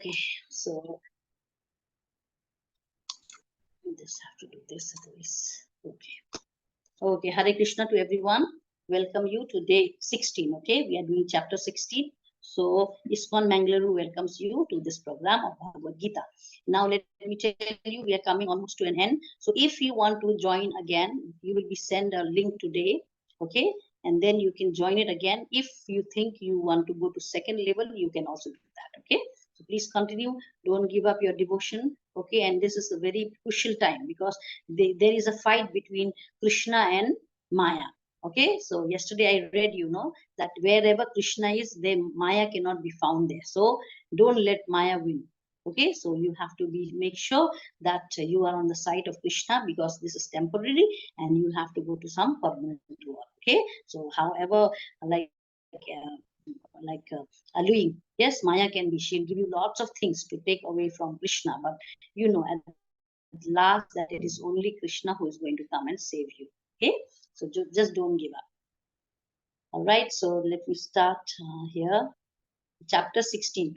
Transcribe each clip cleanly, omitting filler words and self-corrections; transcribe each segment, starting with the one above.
Okay, so we just have to do this otherwise. Okay, Hare Krishna to everyone. Welcome you to day 16. Okay, we are doing chapter 16. So, ISKCON Mangaluru welcomes you to this program of Bhagavad Gita. Now, let me tell you, we are coming almost to an end. So, if you want to join again, you will be sent a link today. Okay, and then you can join it again. If you think you want to go to second level, you can also do that. Okay, so please continue. Don't give up your devotion. Okay, and this is a very crucial time because there is a fight between Krishna and Maya. Okay, so yesterday I read, that wherever Krishna is, there Maya cannot be found there. So don't let Maya win. Okay, so you have to make sure that you are on the side of Krishna because this is temporary and you have to go to some permanent world. Okay, so however, alluring, yes, Maya she'll give you lots of things to take away from Krishna, but at last that it is only Krishna who is going to come and save you. Okay, so just don't give up. All right, so let me start here. Chapter 16.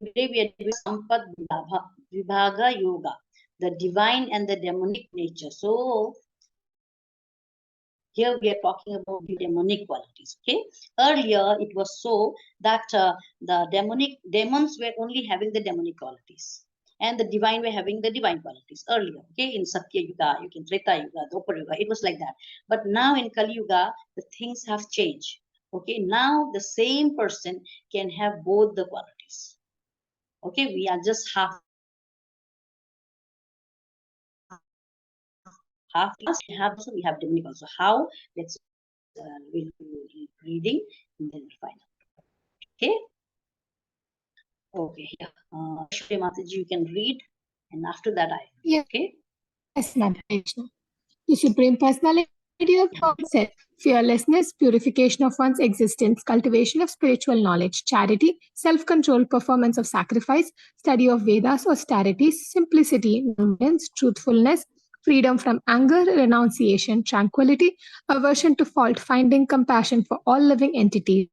Today we are doing Sampad Vibhaga Yoga, the divine and the demonic nature. So here we are talking about the demonic qualities. Okay, earlier it was so that the demons were only having the demonic qualities, and the divine were having the divine qualities earlier. Okay, in Satya Yuga, you can Treta Yuga, Dwapar Yuga, it was like that. But now in Kali Yuga, the things have changed. Okay, now the same person can have both the qualities. Okay, we are just half we have demonic also. How? Let's we'll be reading and then we'll find out. Okay. Okay. Yeah. Shri Mataji, you can read, and after that I. Yeah. Okay. Yes, Madam Krishna. The Supreme Personality of Godhead, fearlessness, purification of one's existence, cultivation of spiritual knowledge, charity, self-control, performance of sacrifice, study of Vedas, austerity, simplicity, nuance, truthfulness, freedom from anger, renunciation, tranquility, aversion to fault, finding compassion for all living entities,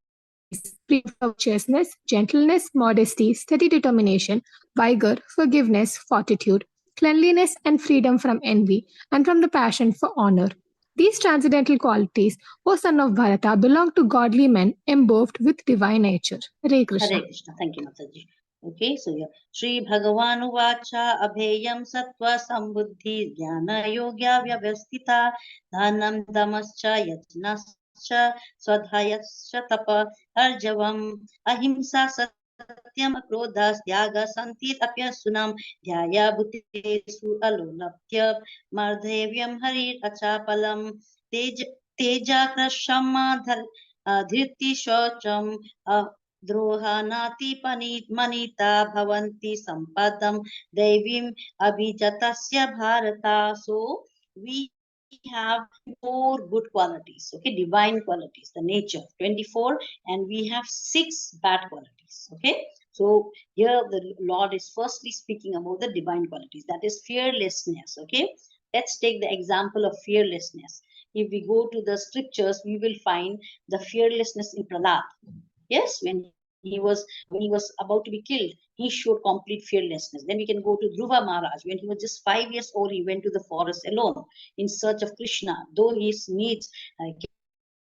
virtuousness, gentleness, modesty, steady determination, vigor, forgiveness, fortitude, cleanliness, and freedom from envy and from the passion for honor. These transcendental qualities, O son of Bharata, belong to godly men imbibed with divine nature. Hare Krishna. Hare Krishna. Thank you, Mataji. Okay, so here, Sri Bhagavan Uvacha Abheyam Sattva Sambuddhi Jnana Yogya Vyavastita Dhanam Damascha Yajnascha Swadhyascha Tapa Arjavam Ahimsa Satyam Akrodhas Tyaga Santit Apyasunam Dhyaya Bhutesu Alolaptya Mardhevyam Harit Achapalam Teja Krashama Dhirti Shocham द्रोहानाति Manita भवन्ति सम्पदम दैवीम abhijatasya bharata. So we have 4 good qualities, okay, divine qualities, the nature 24, and we have 6 bad qualities. Okay, so here the Lord is firstly speaking about the divine qualities, that is fearlessness. Okay, let's take the example of fearlessness. If we go to the scriptures, we will find the fearlessness in Prahlad. Yes, when he was about to be killed, he showed complete fearlessness. Then we can go to Dhruva Maharaj. When he was just 5 years old, he went to the forest alone in search of Krishna. Though his needs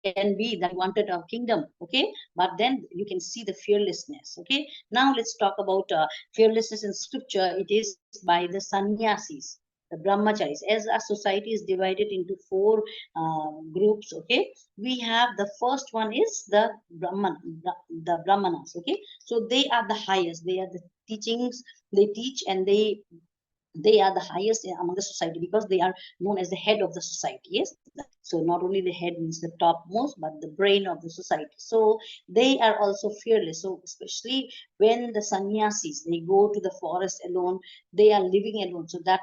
can be that he wanted a kingdom, okay, but then you can see the fearlessness. Okay, now let's talk about fearlessness in scripture. It is by the sannyasis, the brahmacharis. As our society is divided into 4 groups, okay, we have the first one is the brahmanas. Okay, so they are the highest, they are the teachings, they teach, and they are the highest among the society because they are known as the head of the society. Yes, so not only the head means the topmost, but the brain of the society. So they are also fearless. So especially when the sannyasis, they go to the forest alone, they are living alone. So that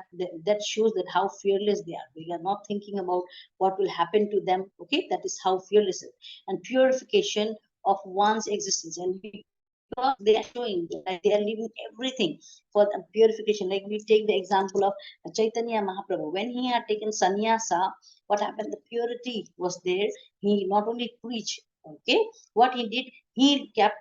shows that how fearless they are. They are not thinking about what will happen to them. Okay, that is how fearless it is. And purification of one's existence, and because they are showing that they are leaving everything for the purification. Like we take the example of Chaitanya Mahaprabhu. When he had taken sannyasa, what happened? The purity was there. He not only preached, okay, what he did, he kept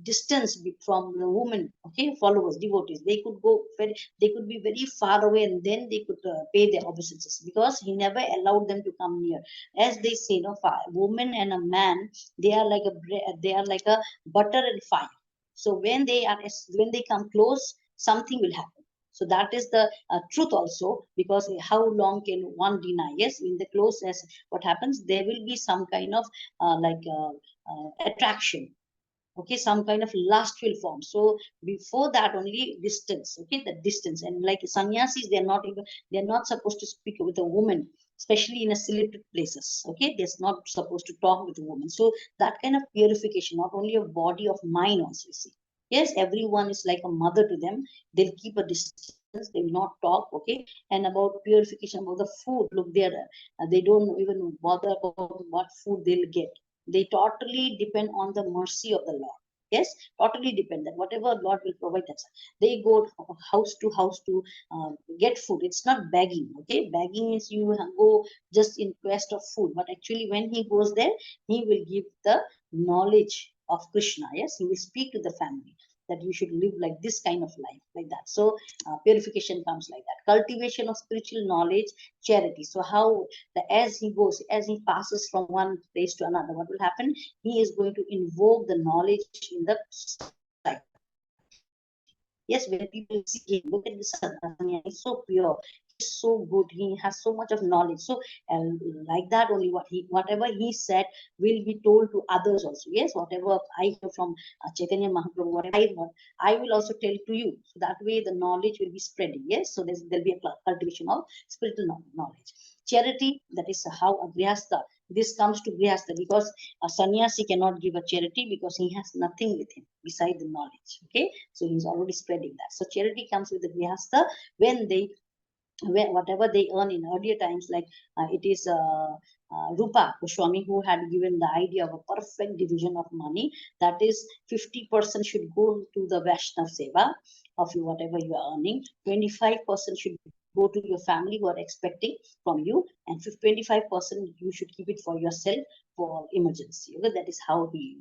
distance from the women, okay, followers, devotees. They could go very, they could be very far away, and then they could pay their obeisances, because he never allowed them to come near. As they say, no, woman and a man, they are like a they are like a butter and fire. So when they are, when they come close, something will happen. So that is the truth also, because how long can one deny? Yes, in the closeness, what happens? There will be some kind of attraction, okay, some kind of lustful form. So before that, only distance, okay, the distance. And like sannyasis, they're not even, they're not supposed to speak with a woman, especially in a selected places, okay, they're not supposed to talk with a woman. So that kind of purification, not only of body, of mind also, you see. Yes, everyone is like a mother to them. They'll keep a distance, they will not talk, okay. And about purification, about the food, look there, they don't even bother about what food they'll get. They totally depend on the mercy of the Lord. Yes, totally depend that whatever Lord will provide them. They go house to get food. It's not begging. Okay, begging is you go just in quest of food. But actually, when he goes there, he will give the knowledge of Krishna. Yes, he will speak to the family that you should live like this kind of life, like that. So purification comes like that. Cultivation of spiritual knowledge, charity. So how as he goes, as he passes from one place to another, what will happen? He is going to invoke the knowledge in the society. Yes, when people see him, look at this Sanya, he's so pure, he's so good, he has so much of knowledge. So, like that, only whatever he said will be told to others also. Yes, whatever I hear from Chaitanya Mahaprabhu, whatever I heard, I will also tell to you. So that way, the knowledge will be spreading. Yes, so there'll be a cultivation of spiritual knowledge. Charity, that is how a grihastha, this comes to grihastha, because a sannyasi cannot give a charity because he has nothing with him beside the knowledge. Okay, so he's already spreading that. So charity comes with the grihastha when they, when whatever they earn in earlier times, like it is Rupa Goswami who had given the idea of a perfect division of money. That is 50% should go to the Vaishnav Seva of you, whatever you are earning. 25% should go to your family who are expecting from you, and 25% you should keep it for yourself for emergency. Okay, that is how the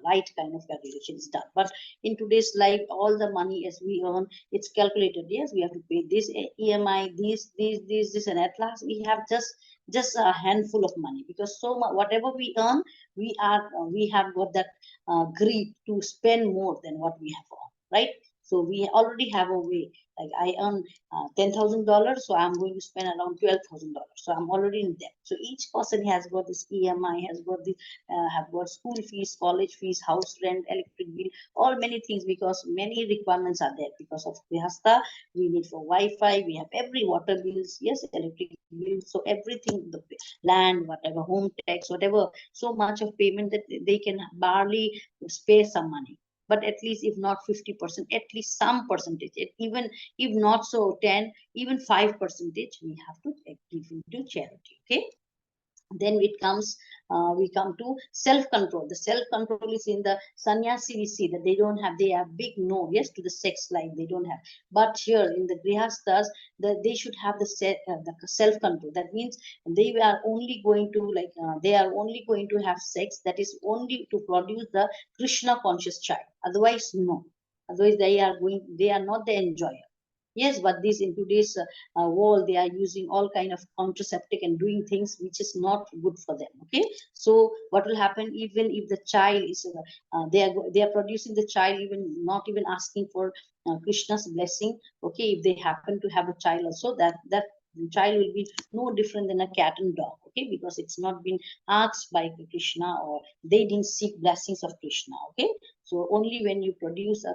right kind of calculation is done. But in today's life, all the money as we earn, it's calculated. Yes, we have to pay this EMI, this, and at last we have just a handful of money, because so much whatever we earn, we have got that greed to spend more than what we have earned, right? So we already have a way. Like I earn $10,000, so I'm going to spend around $12,000. So I'm already in debt. So each person has got this EMI, has got the have got school fees, college fees, house rent, electric bill, all many things, because many requirements are there. Because of Grihastha, we need for Wi-Fi, we have every water bills, yes, electric bills, so everything, the land, whatever, home tax, whatever, so much of payment that they can barely spare some money. But at least if not 50%, at least some percentage, even if not so 10, even 5%, we have to give into charity. Okay, then it comes we come to self control. The self control is in the sannyasi. We see that they don't have, they have big no, yes, to the sex life, they don't have. But here in the grihasthas, they should have the self control. That means they are only going to they are only going to have sex, that is only to produce the Krishna conscious child. Otherwise no, otherwise they are not the enjoyer. Yes, but this in today's world, they are using all kind of contraceptive and doing things which is not good for them. Okay, so what will happen, even if the child is they are producing the child, even not even asking for Krishna's blessing. Okay, if they happen to have a child also, that child will be no different than a cat and dog. Okay, because it's not been asked by Krishna, or they didn't seek blessings of Krishna. Okay, so only when you produce a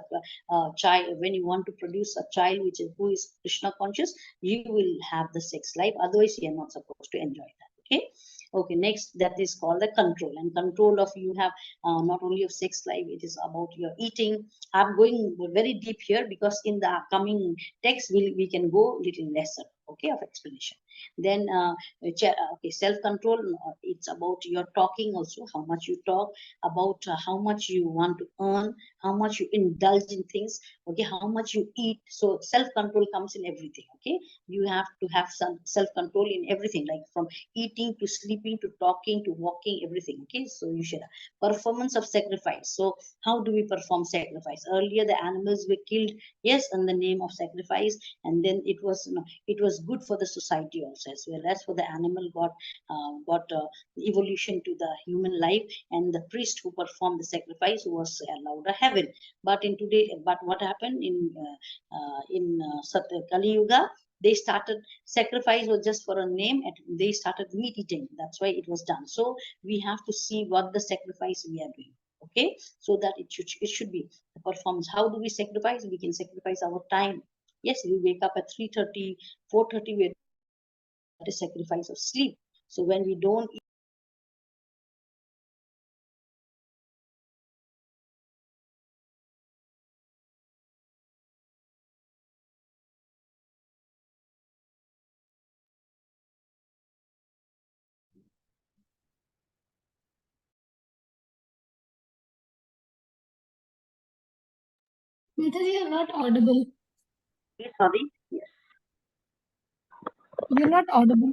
child, when you want to produce a child which is who is Krishna conscious, you will have the sex life. Otherwise, you are not supposed to enjoy that. Okay. Okay. Next, that is called the control, and control of you have not only of sex life, it is about your eating. I'm going very deep here because in the upcoming text we can go little lesser. Okay, of explanation. Then okay, self-control, it's about your talking also, how much you talk, about how much you want to earn, how much you indulge in things, okay, how much you eat. So self-control comes in everything. Okay, you have to have some self-control in everything, like from eating to sleeping to talking to walking, everything. Okay, so you should performance of sacrifice. So how do we perform sacrifice? Earlier the animals were killed, yes, in the name of sacrifice, and then it was, it was good for the society also, as well as for the animal got evolution to the human life, and the priest who performed the sacrifice was allowed a heaven. But in today, but what happened in Kali Yuga, they started, sacrifice was just for a name, and they started meat eating. That's why it was done. So we have to see what the sacrifice we are doing. Okay, so that it should be the performance. How do we sacrifice? We can sacrifice our time. Yes, we wake up at 3:30, 4:30, we are doing sacrifice, that is sacrifice of sleep. So when we don't eat Mataji, you're not audible. sorry, yes, You're not audible.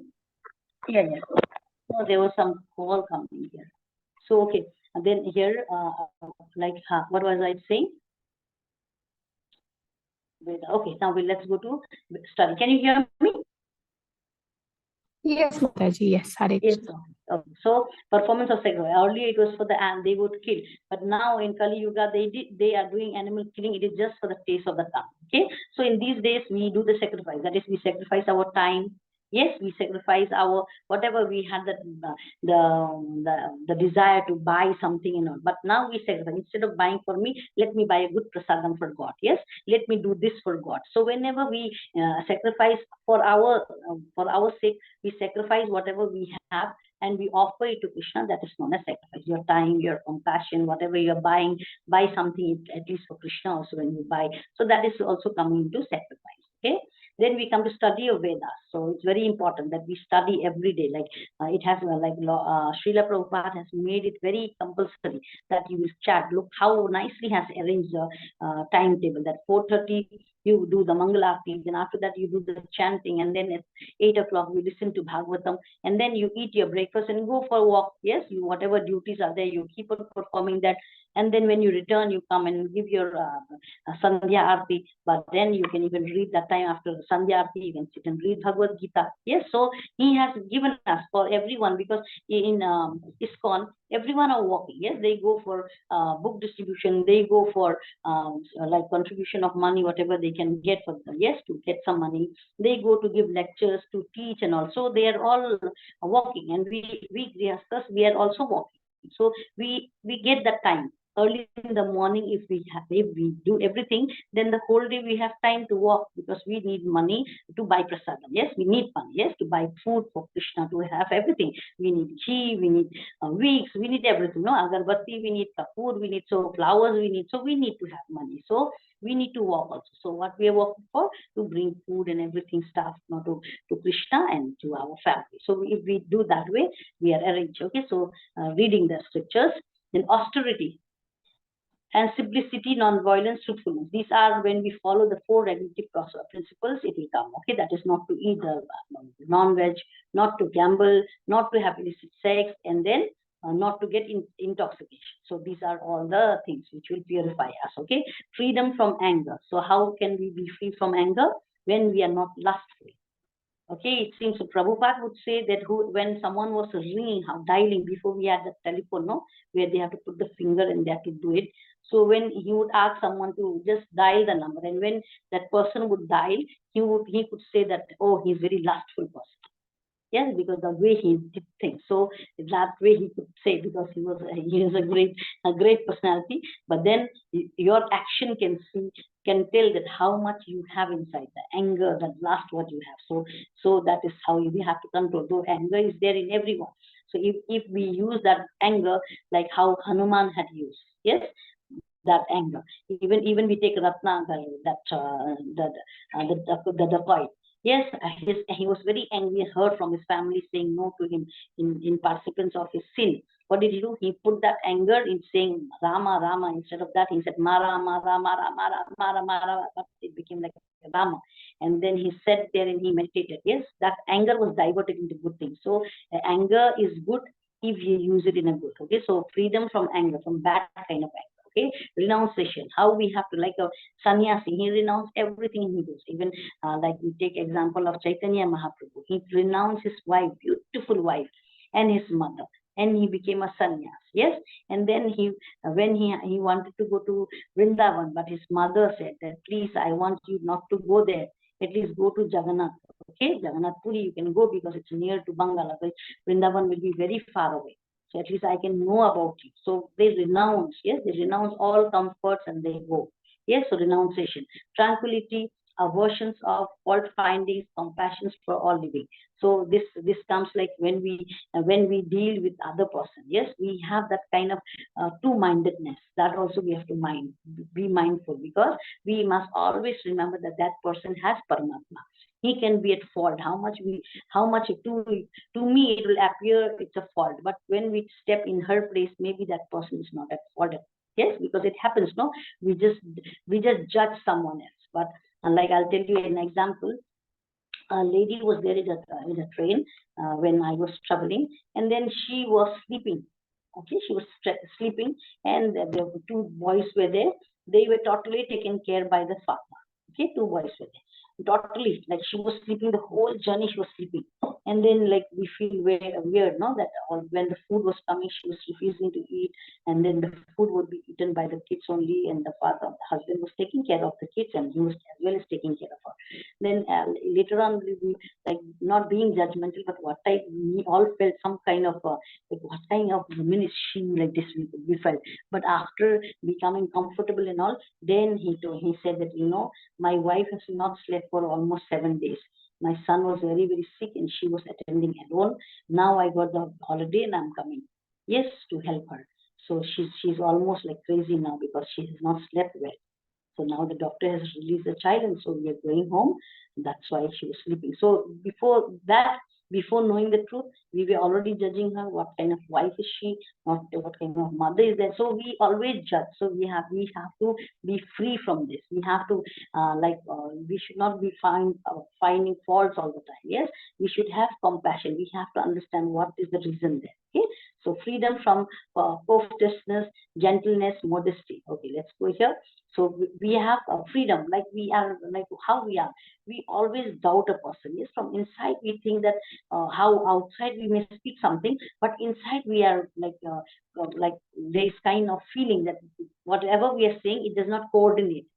yeah, yeah. No, there was some call coming here. So okay, and then here, like what was I saying? Okay, now let's go to study. Can you hear me? Yes, Mataji. Yes, Hare Yes. Krishna. Okay. So performance of sacrifice. Earlier it was for the and they would kill, but now in Kali Yuga they are doing animal killing. It is just for the taste of the tongue. Okay. So in these days we do the sacrifice. That is, we sacrifice our time. Yes, we sacrifice our whatever we had the desire to buy something and all. But now we sacrifice, instead of buying for me, let me buy a good prasadam for God. Yes, let me do this for God. So whenever we sacrifice for our sake, we sacrifice whatever we have and we offer it to Krishna. That is known as sacrifice. Your time, your compassion, whatever you're buying, buy something at least for Krishna also when you buy. So that is also coming into sacrifice. Okay. Then we come to study of Vedas. So it's very important that we study every day. Like it has Srila Prabhupada has made it very compulsory that you will chat. Look how nicely has arranged the timetable. That 4:30 you do the Mangalarti, then after that you do the chanting, and then at 8 o'clock you listen to Bhagavatam, and then you eat your breakfast and go for a walk. Yes, you whatever duties are there, you keep on performing that, and then when you return, you come and give your Sandhya Arti. But then you can even read that time after Sandhya Arti, you can sit and read Bhagavad Gita. Yes, so he has given us for everyone, because in ISKCON, everyone are walking. Yes, they go for book distribution, they go for like contribution of money, whatever they can get for them. Yes, to get some money. They go to give lectures, to teach, and also they are all walking, and we Grihasthas, we are also walking. So we get that time early in the morning. If we do everything, then the whole day we have time to walk, because we need money to buy prasadam. Yes, we need money. Yes, to buy food for Krishna, to have everything. We need ghee, we need wigs, we need everything. No, agarbatti, we need kapoor, we need so flowers, we need. So we need to have money. So we need to walk also. So what we are working for, to bring food and everything stuff, to Krishna and to our family. So if we do that way, we are arranged. Okay, so reading the scriptures, then austerity and simplicity, non-violence, truthfulness. These are when we follow the four regulative principles, it will come. Okay, that is not to eat the non-veg, not to gamble, not to have illicit sex, and then not to get intoxication. So these are all the things which will purify us. Okay, freedom from anger. So how can we be free from anger? When we are not lustful. Okay, it seems so Prabhupada would say that when someone was ringing, dialing, before we had the telephone, no, where they have to put the finger and they have to do it. So when he would ask someone to just dial the number, and when that person would dial, he could say that, oh, he's very lustful person. Yes, because the way he did things. So that way he could say, because he is a great personality. But then your action can tell that how much you have inside, the anger, that lust what you have. So that is how we have to control. Though anger is there in everyone. So if we use that anger like how Hanuman had used, yes, that anger. Even we take Ratnakar, the dacoit. Yes, he was very angry and hurt from his family saying no to him in participants of his sin. What did he do? He put that anger in saying Rama, Rama. Instead of that, he said Mara, Mara, Mara, Mara, Mara, Mara. But it became like Rama. And then he sat there and he meditated. Yes, that anger was diverted into good things. So anger is good if you use it in a good. Okay, so freedom from anger, from bad kind of anger. Okay, renunciation. How we have to, like a sannyasi, he renounced everything he does. Even like we take example of Chaitanya Mahaprabhu. He renounced his wife, beautiful wife, and his mother, and he became a sannyas. Yes, and then when he wanted to go to Vrindavan, but his mother said that please, I want you not to go there. At least go to Jagannath. Okay, Jagannath Puri, you can go because it's near to Bangala. But Vrindavan will be very far away. So at least I can know about you. So they renounce. Yes, they renounce all comforts and they go. Yes, so renunciation, tranquility, aversions of fault findings, compassions for all living. So this comes like when we deal with other person. Yes, we have that kind of two-mindedness. That also we have to be mindful, because we must always remember that that person has Paramatma. He can be at fault. How much to me it will appear it's a fault, but when we step in her place, maybe that person is not at fault. Yes, because it happens. No, we just we just judge someone else. But like I'll tell you an example. A lady was there in a train when I was traveling, and then she was sleeping. Okay, she was sleeping, and there were two boys were there. They were totally taken care by the father. Okay, two boys were there. Totally, like she was sleeping the whole journey. She was sleeping, and then like we feel weird, no? That when the food was coming, she was refusing to eat, and then the food would be eaten by the kids only, and the husband was taking care of the kids, and he was as well as taking care of her. Then later on, we like not being judgmental, but we all felt some kind of like what kind of woman is she, like this we felt. But after becoming comfortable and all, then he said that my wife has not slept for almost 7 days. My son was very very sick and she was attending alone. Now I got the holiday and I'm coming. Yes, to help her. So she's almost like crazy now because she has not slept well. So now the doctor has released the child, and so we are going home. That's why she was sleeping. So before that, before knowing the truth, we were already judging her. What kind of wife is she? What kind of mother is that? So we always judge. So we have to be free from this. We have to we should not be finding faults all the time. Yes, we should have compassion. We have to understand what is the reason there. Okay, so freedom from covetousness, gentleness, modesty. Okay, let's go here. So we have freedom, like we are, like how we are. We always doubt a person. Yes, from inside we think that how outside we may speak something, but inside we are like there is kind of feeling that whatever we are saying, it does not coordinate.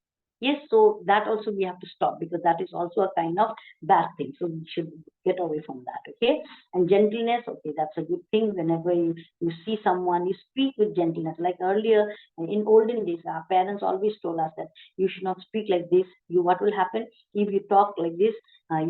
Yes, so that also we have to stop, because that is also a kind of bad thing. So we should get away from that. Okay, and gentleness. Okay, that's a good thing. Whenever you see someone, you speak with gentleness. Like earlier in olden days, our parents always told us that you should not speak like this. What will happen if you talk like this?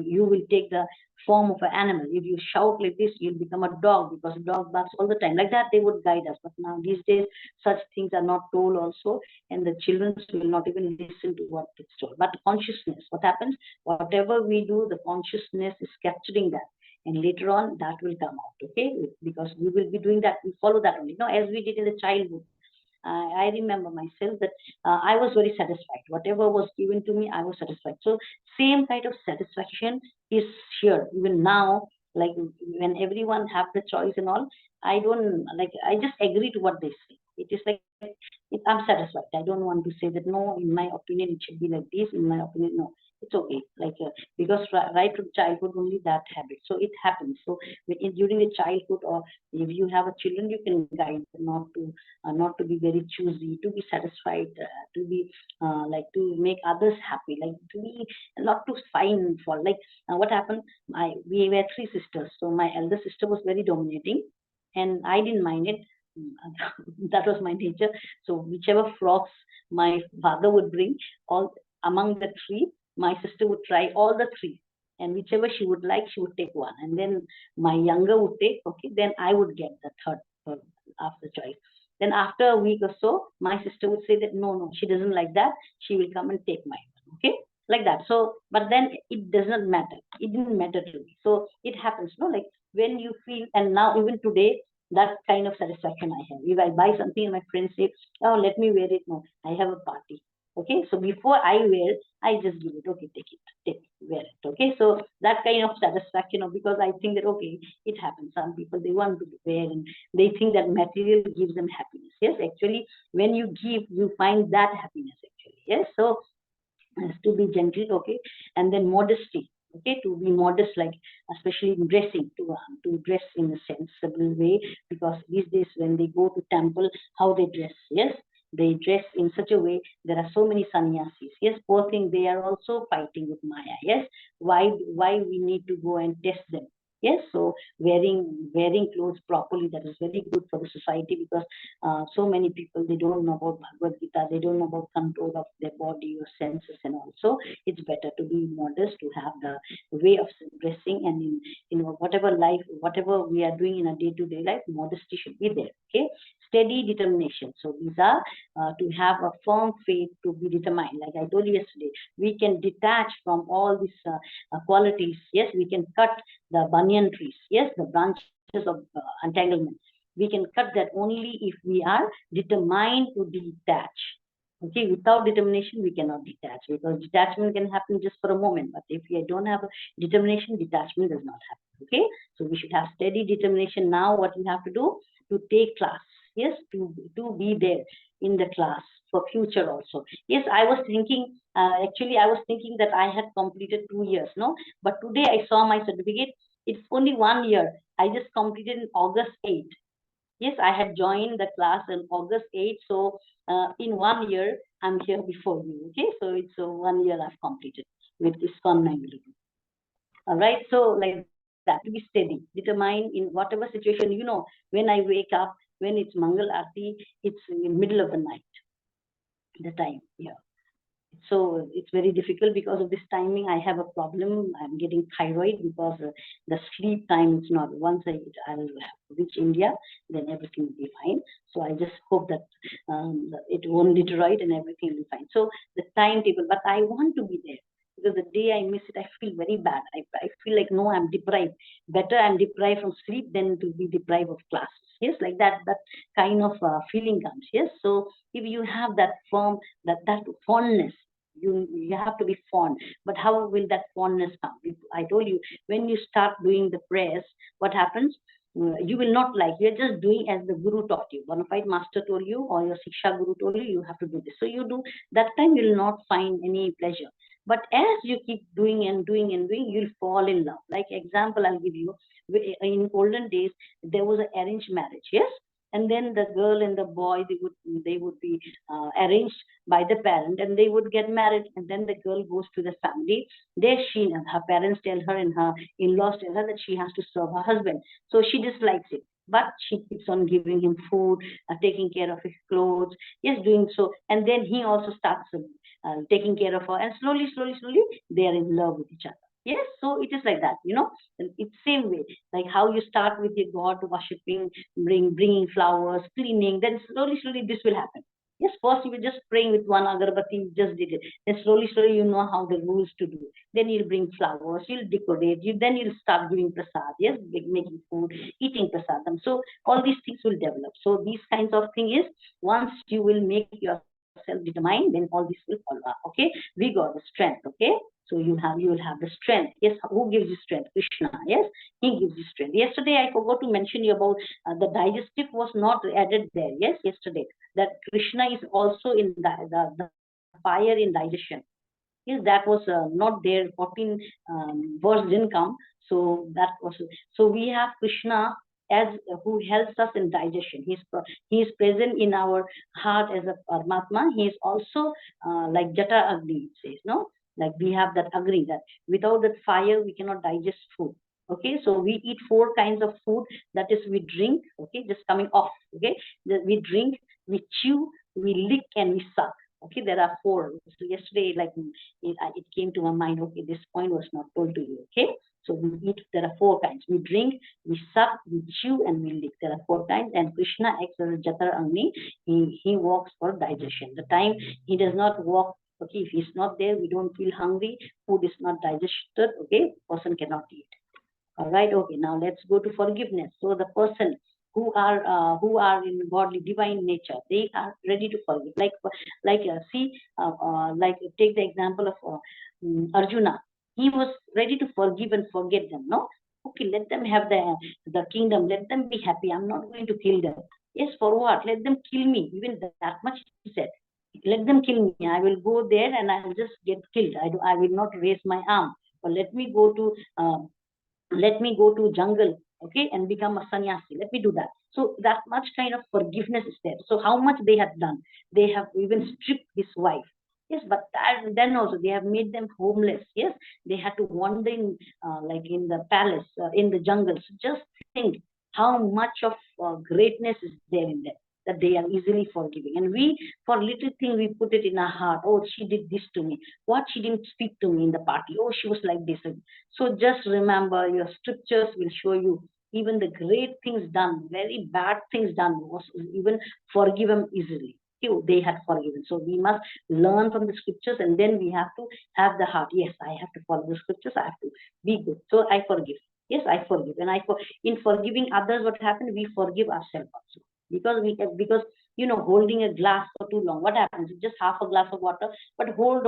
You will take the form of an animal. If you shout like this, you'll become a dog, because a dog barks all the time. Like that, they would guide us. But now these days, such things are not told also, and the children will not even listen to what it's told. But consciousness, what happens? Whatever we do, the consciousness is capturing that, and later on that will come out. Okay, because we will be doing that. We follow that only. As we did in the childhood. I remember myself that I was very satisfied. Whatever was given to me, I was satisfied. So same kind of satisfaction is here even now. Like when everyone have the choice and all, I don't like. I just agree to what they say. It is like I'm satisfied. I don't want to say that no. In my opinion, it should be like this. In my opinion, no. It's okay. Because right from childhood only that habit. So it happens. So during the childhood, or if you have a children, you can guide them not to be very choosy, to be satisfied, to be to make others happy, like to be not to find fault. Like what happened? We were three sisters, so my elder sister was very dominating, and I didn't mind it. That was my nature. So whichever frocks my father would bring, all among the three, my sister would try all the three, and whichever she would like, she would take one, and then my younger would take. Okay, then I would get the third after choice. Then after a week or so, my sister would say that no, no, she doesn't like that. She will come and take mine. Okay. like that. So, but then it does not matter. It didn't matter to me. So it happens, no? Like when you feel, and now even today, that kind of satisfaction I have. If I buy something and my friends say, "Oh, let me wear it," no, I have a party. Okay, so before I wear, I just give it. Okay, take it, wear it. Okay, so that kind of satisfaction, because I think that okay, it happens. Some people they want to wear and they think that material gives them happiness. Yes, actually, when you give, you find that happiness actually. Yes, so to be gentle, okay, and then modesty, okay, to be modest, like especially in dressing, to dress in a sensible way, because these days when they go to temple, how they dress, yes, they dress in such a way. There are so many sannyasis, yes, poor thing, they are also fighting with Maya, yes. Why we need to go and test them? Yes, so wearing clothes properly, that is very good for the society, because so many people they don't know about Bhagavad Gita, they don't know about control of their body or senses, and also it's better to be modest, to have the way of dressing, and in whatever life, whatever we are doing in a day-to-day life, modesty should be there. Okay, steady determination. So these are to have a firm faith, to be determined. Like I told you yesterday, we can detach from all these qualities. Yes, we can cut the banyan trees. Yes, the branches of entanglement, we can cut that only if we are determined to detach. Okay, without determination we cannot detach, because detachment can happen just for a moment, but if we don't have a determination, detachment does not happen. Okay, so we should have steady determination. Now what we have to do, to take class, yes, to be there in the class for future also. Yes, I was thinking, actually I was thinking that I had completed 2 years, no, but today I saw my certificate, it's only 1 year. I just completed in August 8th. Yes, I had joined the class on August 8th. So in 1 year, I'm here before you. Okay, so it's 1 year I've completed with ISKCON Mangalore. All right, so like that, to be steady, determined in whatever situation. When I wake up, when it's Mangal Aarti, it's in the middle of the night, the time. Yeah. So it's very difficult because of this timing. I have a problem. I'm getting thyroid because the sleep time is not. Once I'll reach India, then everything will be fine. So I just hope that it won't deteriorate and everything will be fine. So the timetable, but I want to be there, because the day I miss it, I feel very bad. I feel like, no, I'm deprived. Better I'm deprived from sleep than to be deprived of classes. Yes, like that kind of feeling comes. Yes, so if you have that firm, that fondness, you have to be fond. But how will that fondness come? I told you, when you start doing the prayers, what happens? You will not like, you're just doing as the guru taught you, bona fide master told you, or your Siksha guru told you, you have to do this, so you do. That time you will not find any pleasure. But as you keep doing and doing and doing, you'll fall in love. Like example I'll give you, in olden days there was an arranged marriage, yes, and then the girl and the boy, they would be arranged by the parent, and they would get married, and then the girl goes to the family. There she, her parents tell her, and her in-laws tell her that she has to serve her husband. So she dislikes it, but she keeps on giving him food, taking care of his clothes, yes, doing so. And then he also starts taking care of her, and slowly they are in love with each other. Yes, so it is like that, it's same way, like how you start with your God worshipping, bringing flowers, cleaning, then slowly this will happen. Yes, first you were just praying with one agarbatti, you just did it. Then slowly you know how the rules to do. Then you'll bring flowers, you'll decorate, then you'll start giving prasad, yes, making food, eating prasadam. So all these things will develop. So these kinds of thing is, once you will make yourself determined, then all this will follow up. Okay, we got the strength. Okay, so you will have the strength. Yes, who gives you strength? Krishna. Yes, he gives you strength. Yesterday I forgot to mention you about the digestive was not added there. Yes, yesterday, that Krishna is also in the fire in digestion. Yes, that was not there. 14 verse didn't come, so that was. So we have Krishna as who helps us in digestion. He is present in our heart as a Paramatma. He is also like Jata Agni, it says, no? Like we have that Agni, that without that fire we cannot digest food. Okay, so we eat four kinds of food. That is, we drink. Okay, just coming off. Okay, we drink, we chew, we lick, and we suck. Okay, there are four. So yesterday, like it came to my mind. Okay, this point was not told to you. Okay, so we eat. There are four kinds. We drink, we suck, we chew, and we lick. There are four kinds. And Krishna acts as a Jatar Agni. He walks for digestion. The time he does not walk Okay, if he's not there, we don't feel hungry, food is not digested, okay, person cannot eat. All right, okay, now let's go to forgiveness. So the person who are in godly divine nature, they are ready to forgive. Like take the example of Arjuna. He was ready to forgive and forget them. No, okay, let them have the kingdom. Let them be happy. I'm not going to kill them. Yes, for what? Let them kill me. Even that much he said. Let them kill me. I will go there and I will just get killed. I will not raise my arm. But let me go to jungle, okay, and become a sannyasi. Let me do that. So that much kind of forgiveness is there. So how much they have done? They have even stripped his wife. Yes, but then also they have made them homeless. Yes, they had to wander in like in the palace, in the jungles. Just think how much of greatness is there in them, that they are easily forgiving. And we, for little thing, we put it in our heart. Oh, she did this to me. What, she didn't speak to me in the party. Oh, she was like this. So just remember, your scriptures will show you even the great things done, very bad things done, was even forgiven easily. They had forgiven. So we must learn from the scriptures, and then we have to have the heart. Yes, I have to follow the scriptures. I have to be good. So I forgive. Yes, I forgive. And in forgiving others, what happened? We forgive ourselves also. Because holding a glass for too long, what happens? Just half a glass of water, but hold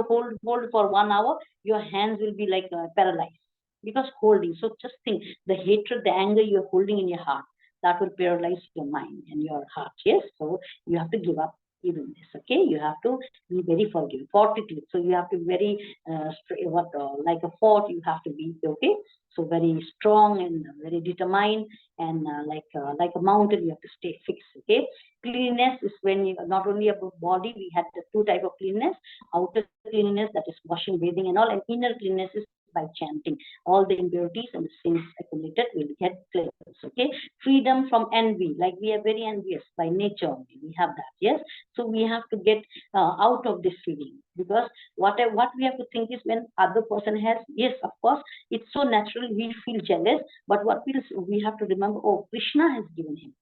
for 1 hour, your hands will be like paralyzed because holding. So just think, the hatred, the anger you're holding in your heart, that will paralyze your mind and your heart. Yes, so you have to give up even this. Okay, you have to be very forgiving. Fortitude. So you have to be very like a fort. You have to be, okay. So very strong and very determined, and like a mountain, you have to stay fixed. Okay, cleanliness is when you not only about body. We had the two type of cleanliness: outer cleanliness, that is washing, bathing, and all, and inner cleanliness is by chanting. All the impurities and the sins accumulated will get cleansed. Okay, freedom from envy. Like we are very envious by nature only. We have that. Yes, so we have to get out of this feeling, because what we have to think is, when other person has, yes, of course, it's so natural we feel jealous. But we have to remember, oh, Krishna has given him.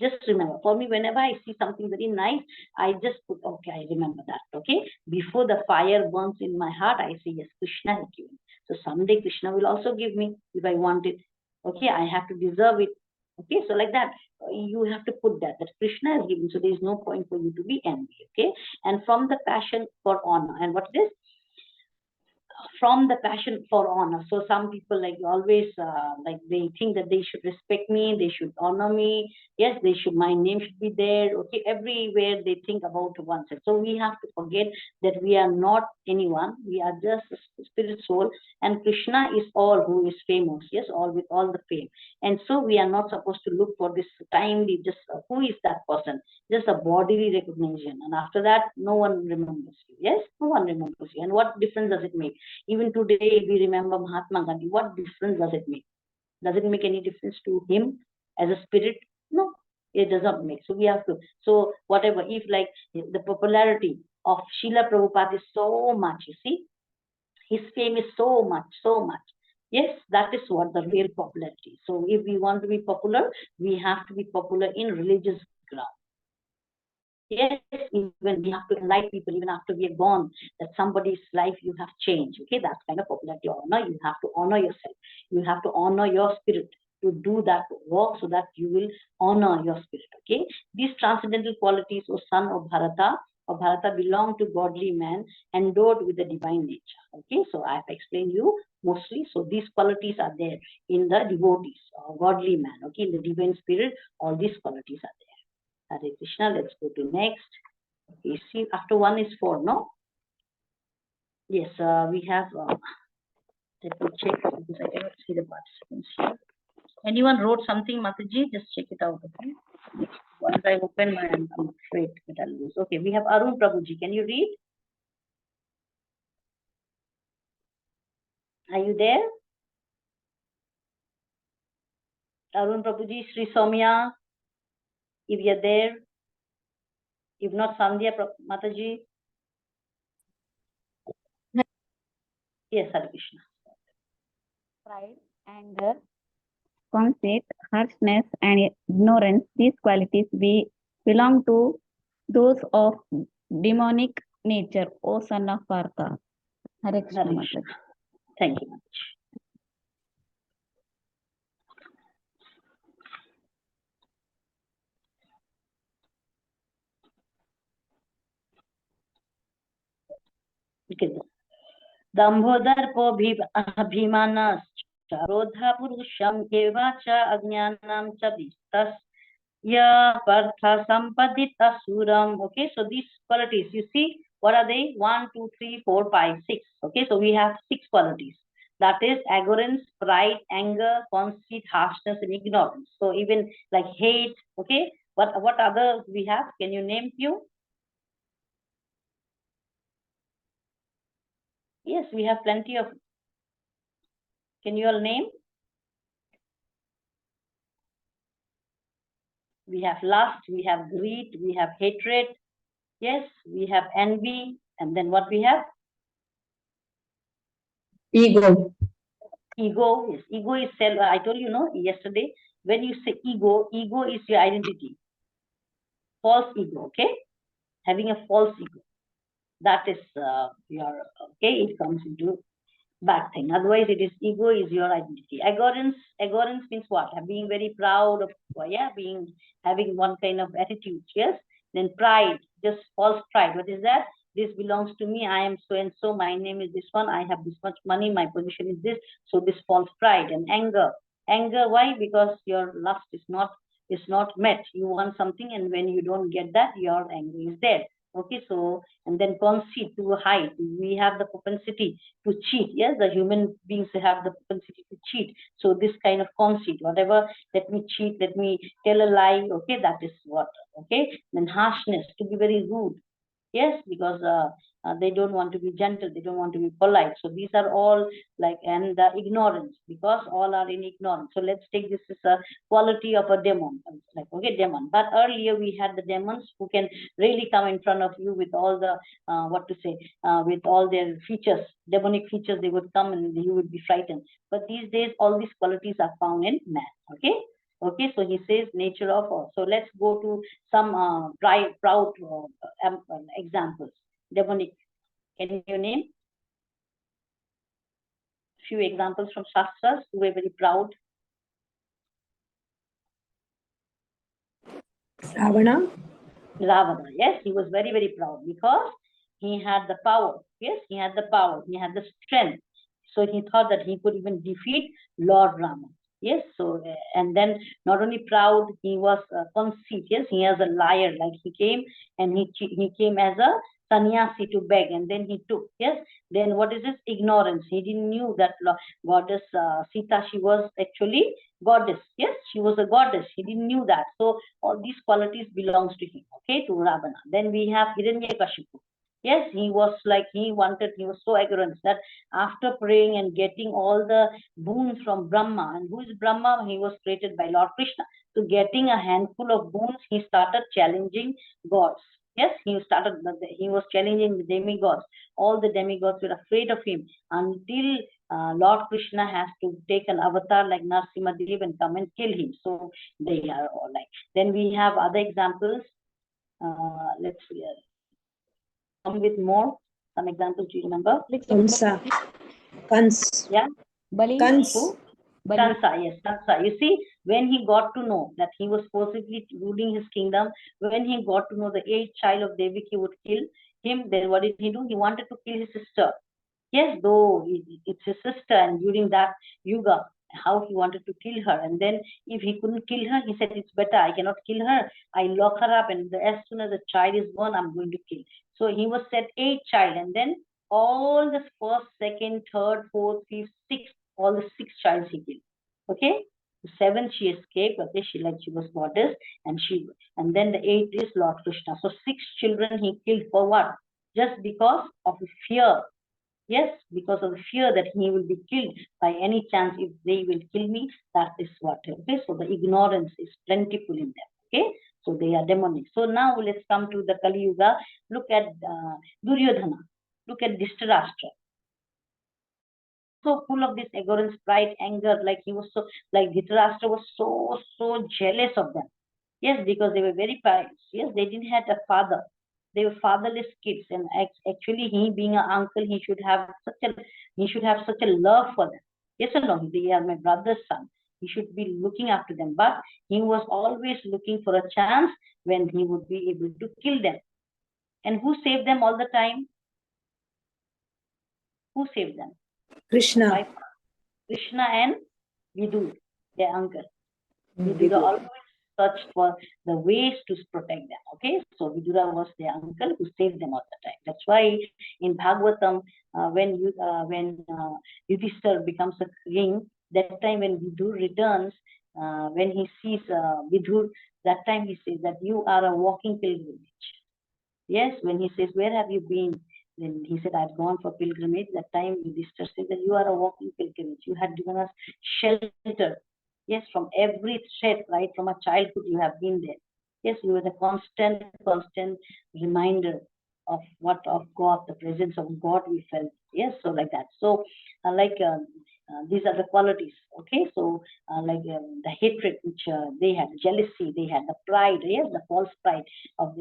Just remember, for me, whenever I see something very nice, I just put, okay, I remember that. Okay, before the fire burns in my heart, I say, yes, Krishna has given. So someday Krishna will also give me if I want it. Okay, I have to deserve it. Okay, so like that, you have to put that Krishna has given. So there is no point for you to be envy. Okay, and from the passion for honor, and what is, from the passion for honor. So some people, like, always like, they think that they should respect me, they should honor me. Yes, they should, my name should be there. Okay, everywhere they think about oneself. So we have to forget that we are not anyone. We are just a spirit soul, and Krishna is all who is famous. Yes, all with all the fame. And so we are not supposed to look for this timely, just who is that person, just a bodily recognition, and after that no one remembers you. Yes, no one remembers you. And what difference does it make? Even today, we remember Mahatma Gandhi. What difference does it make? Does it make any difference to him as a spirit? No, it does not make. So we have to. So whatever, if like the popularity of Srila Prabhupada is so much, you see, his fame is so much, so much. Yes, that is what the real popularity. So if we want to be popular, we have to be popular in religious ground. Yes, even we have to enlighten people even after we are gone, that somebody's life you have changed. Okay, that's kind of popularity or honor. You have to honor yourself. You have to honor your spirit to do that work, so that you will honor your spirit. Okay, these transcendental qualities, O son of Bharata, belong to godly man endowed with the divine nature. Okay, so I have explained you mostly. So these qualities are there in the devotees, godly man. Okay, in the divine spirit, all these qualities are there. Hare Krishna. Let's go to next. Okay, see, after 1 is 4, no? Yes, we have, let me check, because I cannot see the participants here. Anyone wrote something, Mataji? Just check it out, okay? Once I open my, I'm afraid that I'll lose. Okay, we have Arun Prabhuji. Can you read? Are you there? Arun Prabhuji, Sri Soumya, if you're there. If not, Sandhya Mataji. Yes, Hare Krishna. Pride, anger, conceit, harshness, and ignorance, these qualities we belong to those of demonic nature, O son of Partha. Hare Krishna Hare Mataji. Krishna. Thank you much. Okay. दम्भोदर्पो अभिमानश्च क्रोधः पुरुषं एवाच अज्ञानं च वित्तस्य Partha सम्पदित asuram. Okay, so these qualities, you see, what are they? 1, 2, 3, 4, 5, 6. Okay, so we have 6 qualities. That is arrogance, pride, anger, conceit, harshness, and ignorance. So even like hate. Okay, what others we have? Can you name few? Yes, we have plenty of. Can you all name? We have lust, we have greed, we have hatred. Yes, we have envy. And then what we have? Ego. Ego. Yes, ego is self. I told you, no, yesterday, when you say ego, ego is your identity. False ego, okay? Having a false ego. That is your, okay, it comes into bad thing. Otherwise, it is ego is your identity. Arrogance means what? Being very proud of, yeah, being having one kind of attitude. Yes. Then pride, just false pride. What is that? This belongs to me. I am so and so. My name is this one. I have this much money. My position is this. So this false pride. And anger. Why? Because your lust is not met. You want something, and when you don't get that, your anger is there. Okay. So and then conceit, to hide. We have the propensity to cheat. Yes, the human beings have the propensity to cheat. So this kind of conceit, whatever, let me cheat, let me tell a lie. Okay, that is what. Okay, then harshness, to be very rude. Yes, because they don't want to be gentle, they don't want to be polite. So these are all like, and the ignorance, because all are in ignorance. So let's take this as a quality of a demon. Like, okay, demon. But earlier we had the demons who can really come in front of you with all the what to say, with all their features, demonic features. They would come and you would be frightened. But these days, all these qualities are found in man. Okay. Okay, so he says nature of all. So let's go to some proud examples. Demonic. Can you name few examples from Shastras who were very proud? Ravana. Ravana, yes, he was very, very proud because he had the power. Yes, he had the power, he had the strength. So he thought that he could even defeat Lord Rama. Yes, so and then not only proud, he was conceit. Yes, he was a liar. Like he came and he came as a sannyasi to beg, and then he took. Yes, then what is this? Ignorance. He didn't knew that goddess Sita, she was actually goddess. Yes, she was a goddess. He didn't knew that. So all these qualities belongs to him. Okay, to Ravana. Then we have Hiranyakashipu. Yes, he was like, he was so arrogant that after praying and getting all the boons from Brahma, and who is Brahma? He was created by Lord Krishna. So getting a handful of boons, he started challenging gods. Yes, he was challenging the demigods. All the demigods were afraid of him until Lord Krishna has to take an avatar like Narsimha Dev and come and kill him. So they are all like. Then we have other examples. Let's see. Come with more. Some examples, do you remember? Kamsa. Kans. Yeah. Bali. Kans. Who? Bali. Kansa, yes, Kansa. You see, when he got to know that he was forcibly ruling his kingdom, when he got to know the eighth child of Devaki would kill him, then what did he do? He wanted to kill his sister. Yes, though it's his sister, and during that yuga, how he wanted to kill her. And then if he couldn't kill her, he said, it's better, I cannot kill her. I lock her up, and as soon as the child is born, I'm going to kill. So he was set eight child, and then all the first, second, third, fourth, fifth, sixth, all the six childs he killed. Okay? The seventh she escaped, okay, she was goddess, and then the eighth is Lord Krishna. So six children he killed for what? Just because of fear. Yes, because of fear that he will be killed by any chance. If they will kill me, that is what. Okay, so the ignorance is plentiful in them. Okay, so they are demonic. So now let's come to the Kali Yuga. Look at Duryodhana. Look at Dhritarashtra. So full of this arrogance, pride, anger. Like he was so, like Dhritarashtra was so jealous of them. Yes, because they were very pious. Yes, they didn't have a father. They were fatherless kids, and actually, he being an uncle, he should have such a love for them. Yes or no? They are my brother's son. He should be looking after them, but he was always looking for a chance when he would be able to kill them. And who saved them all the time? Who saved them? Krishna. My Krishna and Vidur, their uncle. Vidura Vidur. always searched for the ways to protect them. Okay, so Vidura was their uncle who saved them all the time. That's why in Bhagavatam, when Yudhishthir becomes a king, that time when Vidur returns, when he sees Vidur, that time he says that you are a walking pilgrimage. Yes, when he says, where have you been? Then he said, I've gone for pilgrimage. That time Yudhishthir said that you are a walking pilgrimage. You had given us shelter. Yes, from every threat, right? From a childhood, you have been there. Yes, you were the constant reminder of God, the presence of God we felt. Yes, so like that. So, these are the qualities. Okay, so the hatred which they had, jealousy, they had the pride. Yes, the false pride of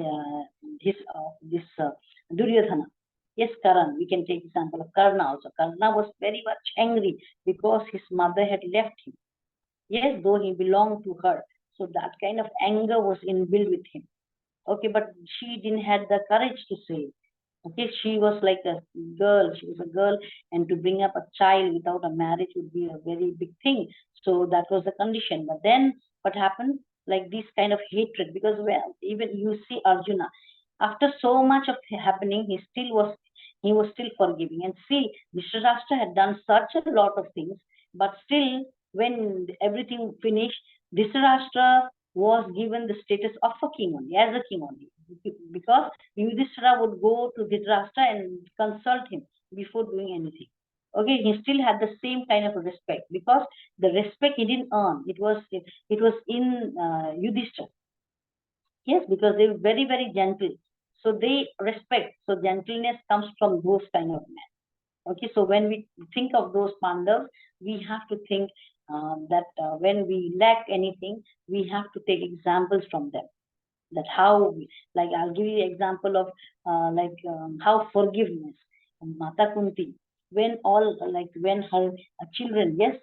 this Duryodhana. Yes, Karan. We can take example of Karna also. Karna was very much angry because his mother had left him. Yes, though he belonged to her. So that kind of anger was inbuilt with him. Okay, but she didn't have the courage to say. Okay, she was like a girl. She was a girl, and to bring up a child without a marriage would be a very big thing. So that was the condition. But then what happened? Like this kind of hatred, because well, even you see Arjuna, after so much of happening, he was still forgiving. And see, Dhritarashtra had done such a lot of things, but still, when everything finished, Dhritarashtra was given the status of a king only, as a king only, because Yudhishthira would go to Dhritarashtra and consult him before doing anything. Okay, he still had the same kind of respect because the respect he didn't earn. It was in Yudhishthira. Yes, because they were very, very gentle. So they respect. So gentleness comes from those kind of men. Okay, so when we think of those Pandavas, we have to think that when we lack anything, we have to take examples from them. That how, like I'll give you the example of how forgiveness. Mata Kunti, when all when her children, yes,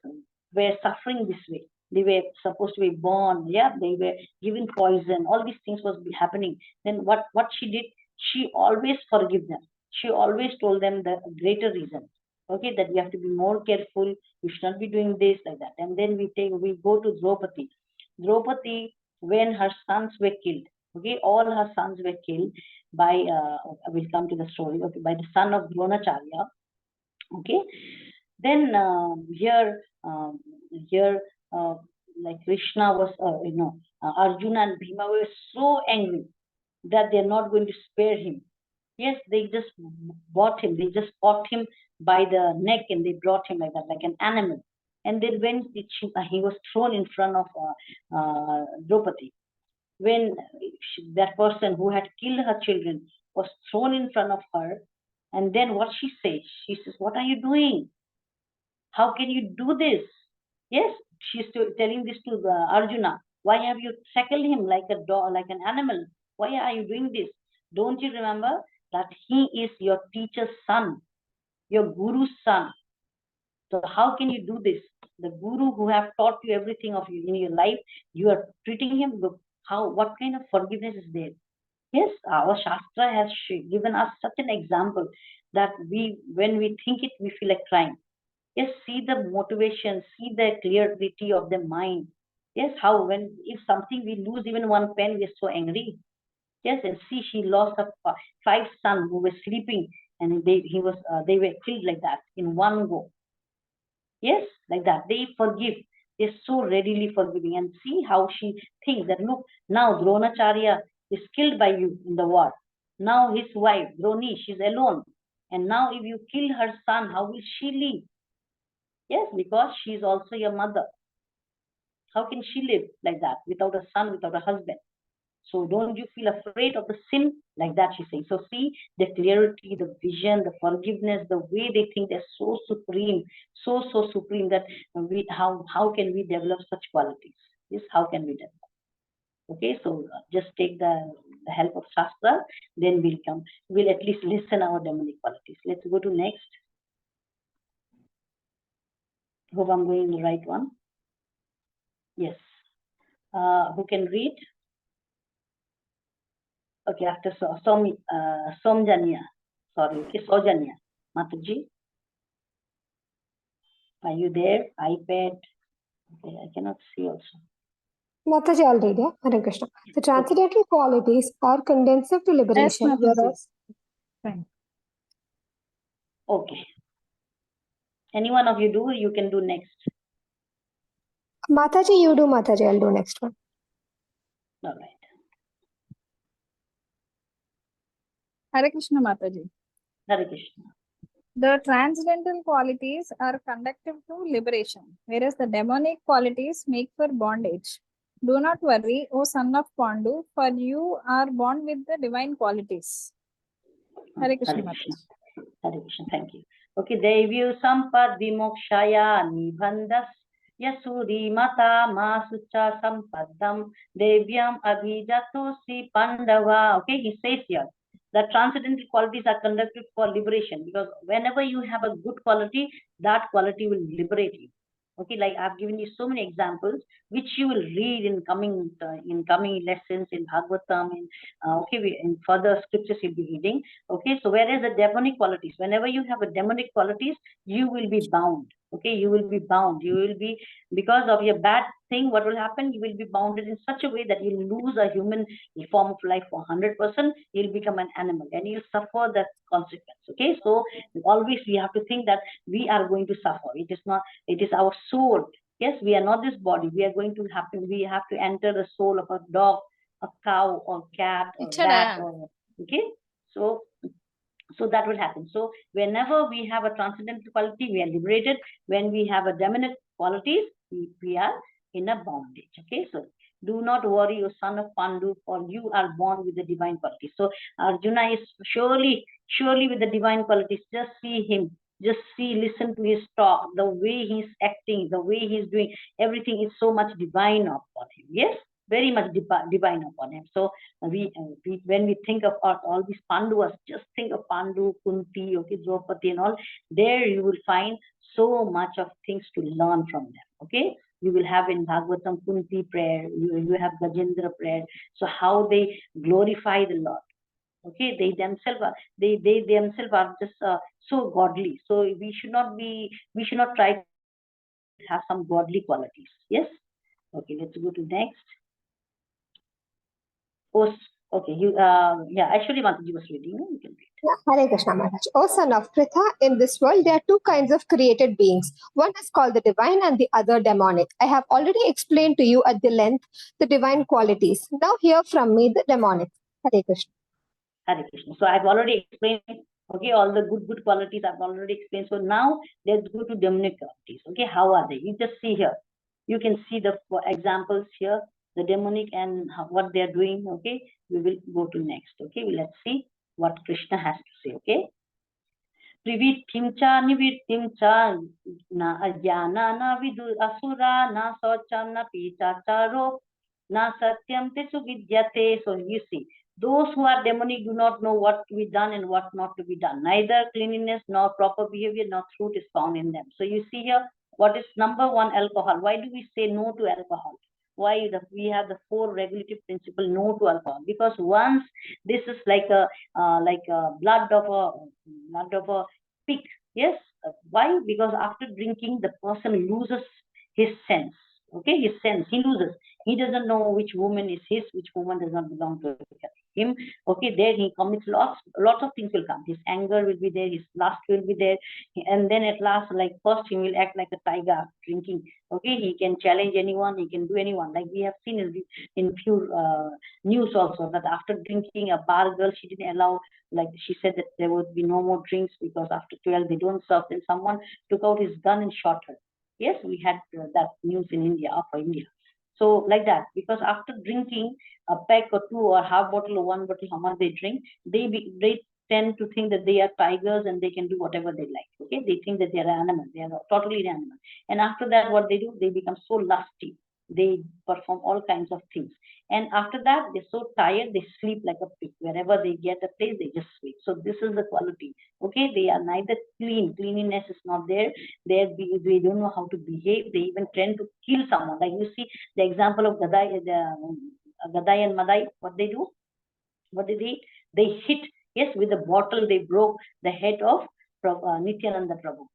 were suffering this way, they were supposed to be born, yeah, they were given poison, all these things was happening. Then what she did, she always forgive them. She always told them the greater reason. Okay, that we have to be more careful. We should not be doing this like that. And then we go to Draupadi. Draupadi, when her sons were killed, okay, all her sons were killed by. We'll come to the story. Okay, by the son of Dronacharya. Okay, then here like Krishna was, Arjuna and Bhima were so angry that they're not going to spare him. Yes, they just bought him. They just caught him by the neck and they brought him like that, like an animal. And then when he was thrown in front of Draupadi, when that person who had killed her children was thrown in front of her, and then what she says, what are you doing? How can you do this? Yes, she's telling this to the Arjuna. Why have you shackled him like a dog, like an animal? Why are you doing this? Don't you remember that he is your teacher's son, your guru's son? So how can you do this? The guru who have taught you everything of you in your life, you are treating him. Look, how, what kind of forgiveness is there? Yes, our Shastra has given us such an example that when we think it, we feel like crying. Yes, see the motivation, see the clarity of the mind. Yes, how when if something we lose even one pen, we are so angry. Yes, and see, she lost her five sons who were sleeping, and they were killed like that in one go. Yes, like that. They forgive. They're so readily forgiving. And see how she thinks that look, now Dronacharya is killed by you in the war. Now his wife, Droni, she's alone. And now if you kill her son, how will she live? Yes, because she is also your mother. How can she live like that without a son, without a husband? So don't you feel afraid of the sin? Like that she's saying. So see the clarity, the vision, the forgiveness, the way they think they're so supreme, so supreme that how can we develop such qualities? Yes, how can we develop? Okay, so just take the help of Shastra, then we'll at least listen our demonic qualities. Let's go to next. Hope I'm going the right one. Yes. Who can read? Okay, after Somjanya. Sorry, okay, Sojanya. Mataji, are you there? iPad. Okay, I cannot see also. Mataji, I'll read, yeah? Hare Krishna. The transcendental qualities are conducive to liberation, Mataji. whereas Fine. Okay. Any one of you do, you can do next. Mataji, you do Mataji, I'll do next one. All right. Hare Krishna Mataji. Hare Krishna. The transcendental qualities are conductive to liberation, whereas the demonic qualities make for bondage. Do not worry, O son of Pandu, for you are born with the divine qualities. Hare Krishna Mataji. Hare Krishna, thank you. Okay, Devyu Sampad Vimokshaya Nibhandas Yasuri Mata Masucha Sampadam Devyam Abhijatosi Pandava. Okay, he says here that transcendental qualities are conducted for liberation, because whenever you have a good quality, that quality will liberate you. Okay, like I've given you so many examples, which you will read in coming lessons in Bhagavatam, in further scriptures you'll be reading. Okay, so whereas the demonic qualities, whenever you have a demonic qualities, you will be bound. Okay, you will be bound. You will be, because of your bad thing, what will happen? You will be bounded in such a way that you'll lose a human form of life for 100%. You'll become an animal and you'll suffer that consequence. Okay, so always we have to think that we are going to suffer. It is not. It is our soul. Yes, we are not this body. We are going to have to. We have to enter the soul of a dog, a cow, or cat, or rat. Or, okay, so that will happen. So whenever we have a transcendental quality, we are liberated. When we have a demonic qualities, we are in a bondage. Okay, so do not worry, O son of Pandu, for you are born with the divine qualities. So Arjuna is surely with the divine qualities. Just see him. Just listen to his talk, the way he's acting, the way he's doing. Everything is so much divine upon him. Yes, very much divine upon him. So when we think of all these Pandavas, just think of Pandu, Kunti, okay, Draupadi and all. There you will find so much of things to learn from them. Okay, you will have in Bhagavatam Kunti prayer, you have Gajendra prayer. So how they glorify the Lord. Okay, they themselves are just so godly. So we should not try to have some godly qualities. Yes. Okay, let's go to next. Okay, actually Mataji was reading. You can read. Hare Krishna Maharaj. O son of Pritha, in this world there are two kinds of created beings. One is called the divine and the other demonic. I have already explained to you at the length the divine qualities. Now hear from me the demonic. Hare Krishna. Hare Krishna. So I've already explained, okay, all the good qualities I've already explained. So now let's go to demonic qualities. Okay, how are they? You just see here. You can see the examples here, the demonic and what they are doing. Okay, we will go to next. Okay, let's see what Krishna has to say. Okay. Privittim cha nivittim cha na ajnana na vidu asura na socham na pichacharo na satyam te suvidyate. So you see, those who are demonic do not know what to be done and what not to be done. Neither cleanliness nor proper behavior nor truth is found in them. So you see here, what is number one? Alcohol. Why do we say no to alcohol? Why we have the 4 regulative principle no to alcohol? Because once this is like a blood of a pig. Yes. Why? Because after drinking, the person loses his sense. Okay, his sense. He loses. He doesn't know which woman is his, which woman does not belong to him. Okay, there he commits lots of things will come. His anger will be there, his lust will be there, and then at last, like first, he will act like a tiger after drinking. Okay, he can challenge anyone, he can do anyone. Like we have seen in few news also, that after drinking, a bar girl, she didn't allow, like she said that there would be no more drinks because after 12 they don't serve. Then someone took out his gun and shot her. Yes, we had that news in India, for India. So like that, because after drinking a peck or 2 or half bottle or 1 bottle, how much they drink, they tend to think that they are tigers and they can do whatever they like. Okay, they think that they are animals. They are totally an animal. And after that, what they do, they become so lusty. They perform all kinds of things. And after that, they're so tired, they sleep like a pig. Wherever they get a place, they just sleep. So this is the quality. Okay, they are neither clean. Cleanliness is not there. They don't know how to behave. They even tend to kill someone. Like you see the example of Gadai and Madai. What they do? What did they? They hit, yes, with a bottle. They broke the head of Nityananda Prabhu.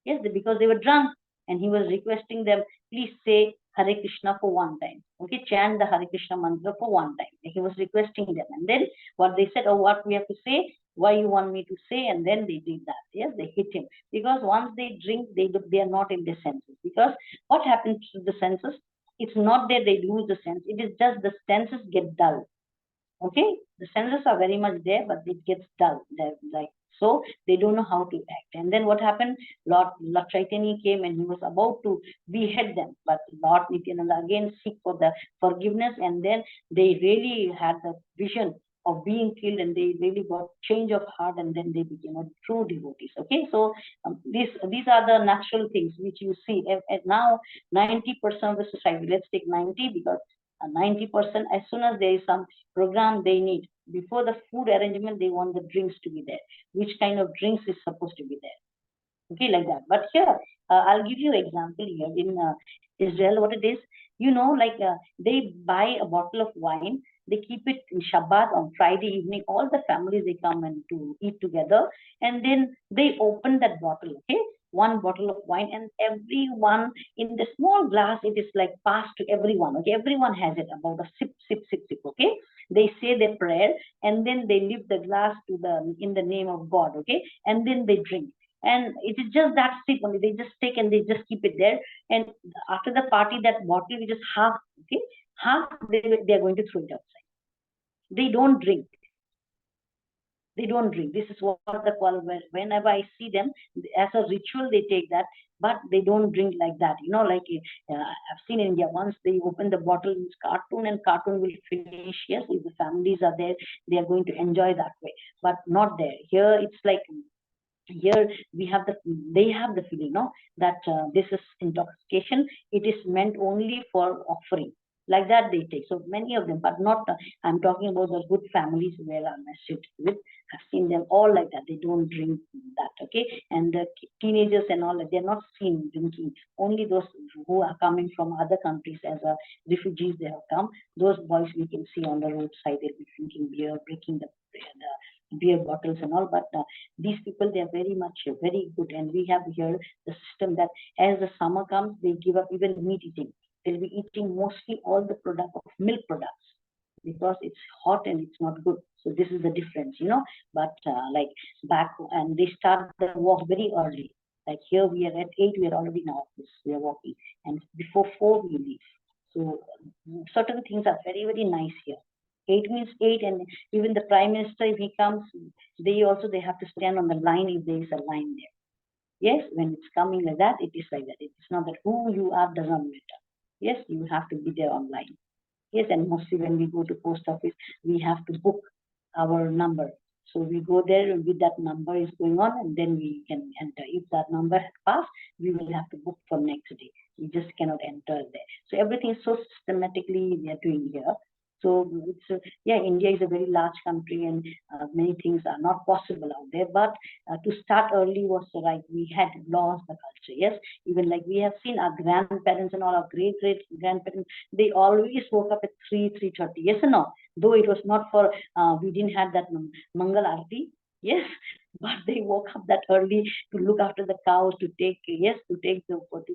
Yes, because they were drunk, and he was requesting them, please say Hare Krishna for one time. Okay, chant the Hare Krishna mantra for one time. He was requesting them. And then what they said, oh, what we have to say, why you want me to say? And then they did that. Yes, they hit him. Because once they drink, they are not in their senses. Because what happens to the senses? It's not that they lose the sense. It is just the senses get dull. Okay, the senses are very much there, but it gets dull. Like so, they don't know how to act. And then what happened? Lord Chaitanya came and he was about to behead them, but Lord Nityananda again seek for the forgiveness, and then they really had the vision of being killed, and they really got change of heart, and then they became a true devotees. Okay, so these are the natural things which you see. And now 90% of the society, let's take 90, because 90%, as soon as there is some program they need, before the food arrangement, they want the drinks to be there. Which kind of drinks is supposed to be there? Okay, like that. But here, I'll give you an example here in Israel. What it is, like they buy a bottle of wine, they keep it in Shabbat on Friday evening. All the families they come and to eat together, and then they open that bottle. Okay, one bottle of wine, and everyone in the small glass, it is like passed to everyone. Okay, everyone has it about a sip, sip, sip, sip. Okay, they say their prayer, and then they lift the glass to the in the name of God. Okay, and then they drink, and it is just that sip only. They just take and they just keep it there. And after the party, that bottle is just half. Okay, half they are going to throw it outside. They don't drink. They don't drink. This is what the whenever I see them as a ritual, they take that, but they don't drink like that. Like I've seen in India, once they open the bottle, it's cartoon, and cartoon will finish. Yes, if the families are there, they are going to enjoy that way, but not there. Here, it's like here we have they have the feeling, no, that this is intoxication. It is meant only for offering. Like that they take. So many of them, but not. I'm talking about the good families where I'm sit with. I've seen them all like that. They don't drink that. Okay, and the teenagers and all that, they're not seen drinking. Only those who are coming from other countries as a refugees, they have come. Those boys we can see on the roadside. They'll be drinking beer, breaking the beer bottles and all. But these people, they are very much very good. And we have here the system that as the summer comes, they give up even meat eating. They'll be eating mostly all the product of milk products, because it's hot and it's not good. So this is the difference. But like back, and they start the walk very early. Like here we are at 8, we are already in office, we are walking, and before 4 we leave. So certain things are very, very nice here. 8 means 8, and even the prime minister, if he comes, they have to stand on the line if there is a line there. Yes, when it's coming like that, it is like that. It's not that who you are doesn't matter. Yes, you have to be there online. Yes, and mostly when we go to post office, we have to book our number. So we go there with that number is going on, and then we can enter. If that number has passed, we will have to book for next day. We just cannot enter there. So everything is so systematically they are doing here. So it's India is a very large country, and many things are not possible out there. But to start early was right. We had lost the culture. Yes, even like we have seen our grandparents and all our great grandparents, they always woke up at 3:30. Yes or no? Though it was not for we didn't have that Mangal Aarti. Yes, but they woke up that early to look after the cows, to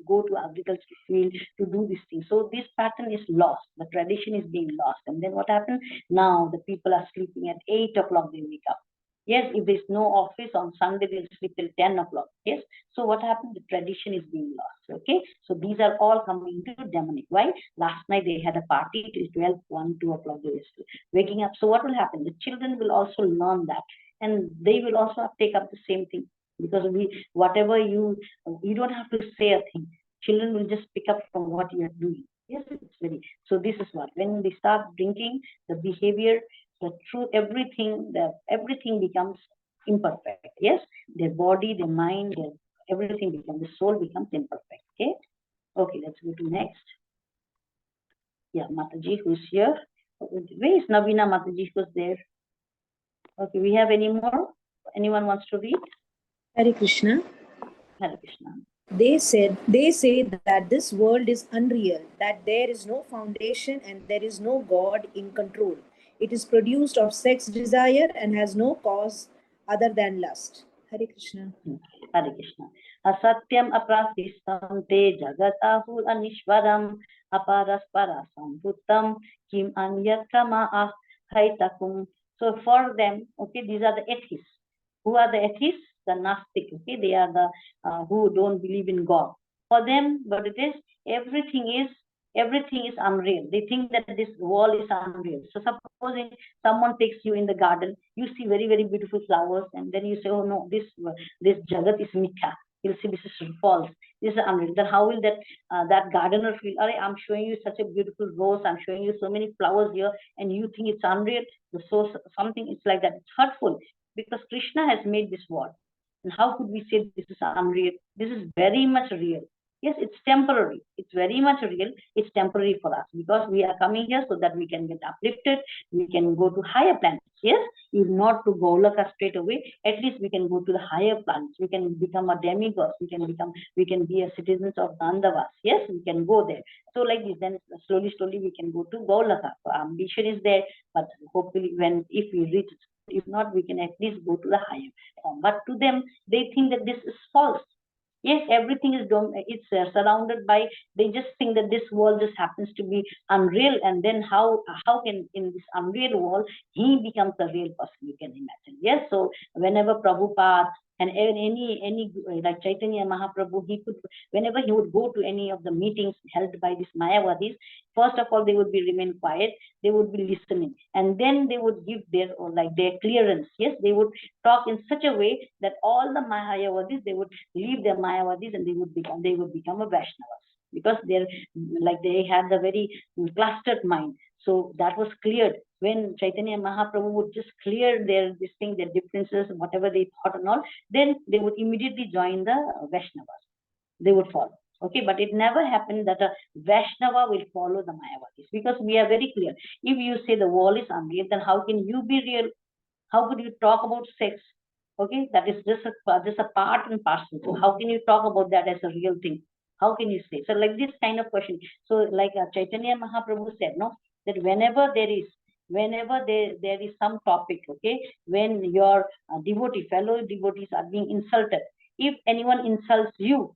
go to agriculture field, to do these things. So this pattern is lost. The tradition is being lost. And then what happened? Now the people are sleeping at 8 o'clock. They wake up. Yes, if there's no office on Sunday, they'll sleep till 10 o'clock. Yes. So what happened? The tradition is being lost. Okay. So these are all coming to demonic. Why? Last night they had a party till 12, 1, 2 o'clock. They were waking up. So what will happen? The children will also learn that, and they will also take up the same thing, because whatever you don't have to say a thing. Children will just pick up from what you are doing. Yes, it's very. So this is what, when they start drinking, the behavior, the true everything becomes imperfect. Yes, their body, their mind, everything becomes, the soul becomes imperfect. Okay, let's go to next. Yeah, Mataji, who's here? Where is Navina Mataji was there? Okay, we have any more? Anyone wants to read? Hare Krishna. Hare Krishna. They say that this world is unreal, that there is no foundation and there is no God in control. It is produced of sex desire and has no cause other than lust. Hare Krishna. Hare Krishna. Asatyam aprasistam te jagatahul anishwaram aparaspara sambhutam kim anyakama ahhaitakum. So for them, okay, these are the atheists. Who are the atheists? The Gnostic. Okay, they are the who don't believe in God. For them, but it is everything is unreal. They think that this wall is unreal. So supposing someone takes you in the garden, you see very very beautiful flowers, and then you say, oh no, this jagat is mithya. You'll see this is false. This is unreal. Then how will that gardener feel? I'm showing you such a beautiful rose. I'm showing you so many flowers here, and you think it's unreal. So something is like that. It's hurtful because Krishna has made this world. And how could we say this is unreal? This is very much real. Yes, it's temporary. It's very much real. It's temporary for us because we are coming here so that we can get uplifted. We can go to higher planets. Yes, if not to Golaka straight away, at least we can go to the higher planets. We can become a demigod. We can be a citizens of Nandavas. Yes, we can go there. So like this, then slowly we can go to Golaka. So ambition is there, but hopefully if we reach, if not, we can at least go to the higher form. But to them, they think that this is false. Yes, everything is it's surrounded by. They just think that this world just happens to be unreal, and then how can in this unreal world he becomes a real person? You can imagine. Yes, so whenever Prabhupada and any like Chaitanya Mahaprabhu, he could, whenever he would go to any of the meetings held by these Mayavadis, first of all they would be remain quiet, they would be listening, and then they would give their clearance. Yes, they would talk in such a way that all the Mayavadis, they would leave their Mayavadis and they would become a Vaishnavas, because they had the very clustered mind. So that was cleared when Chaitanya Mahaprabhu would just clear their differences, whatever they thought and all. Then they would immediately join the Vaishnavas. They would follow. Okay, but it never happened that a Vaishnava will follow the Mayavadis, because we are very clear. If you say the wall is unreal, then how can you be real? How could you talk about sex? Okay, that is just a part and parcel. So how can you talk about that as a real thing? How can you say? So like this kind of question. So like Chaitanya Mahaprabhu said, no, that whenever there is some topic, okay, when your fellow devotees are being insulted, if anyone insults you,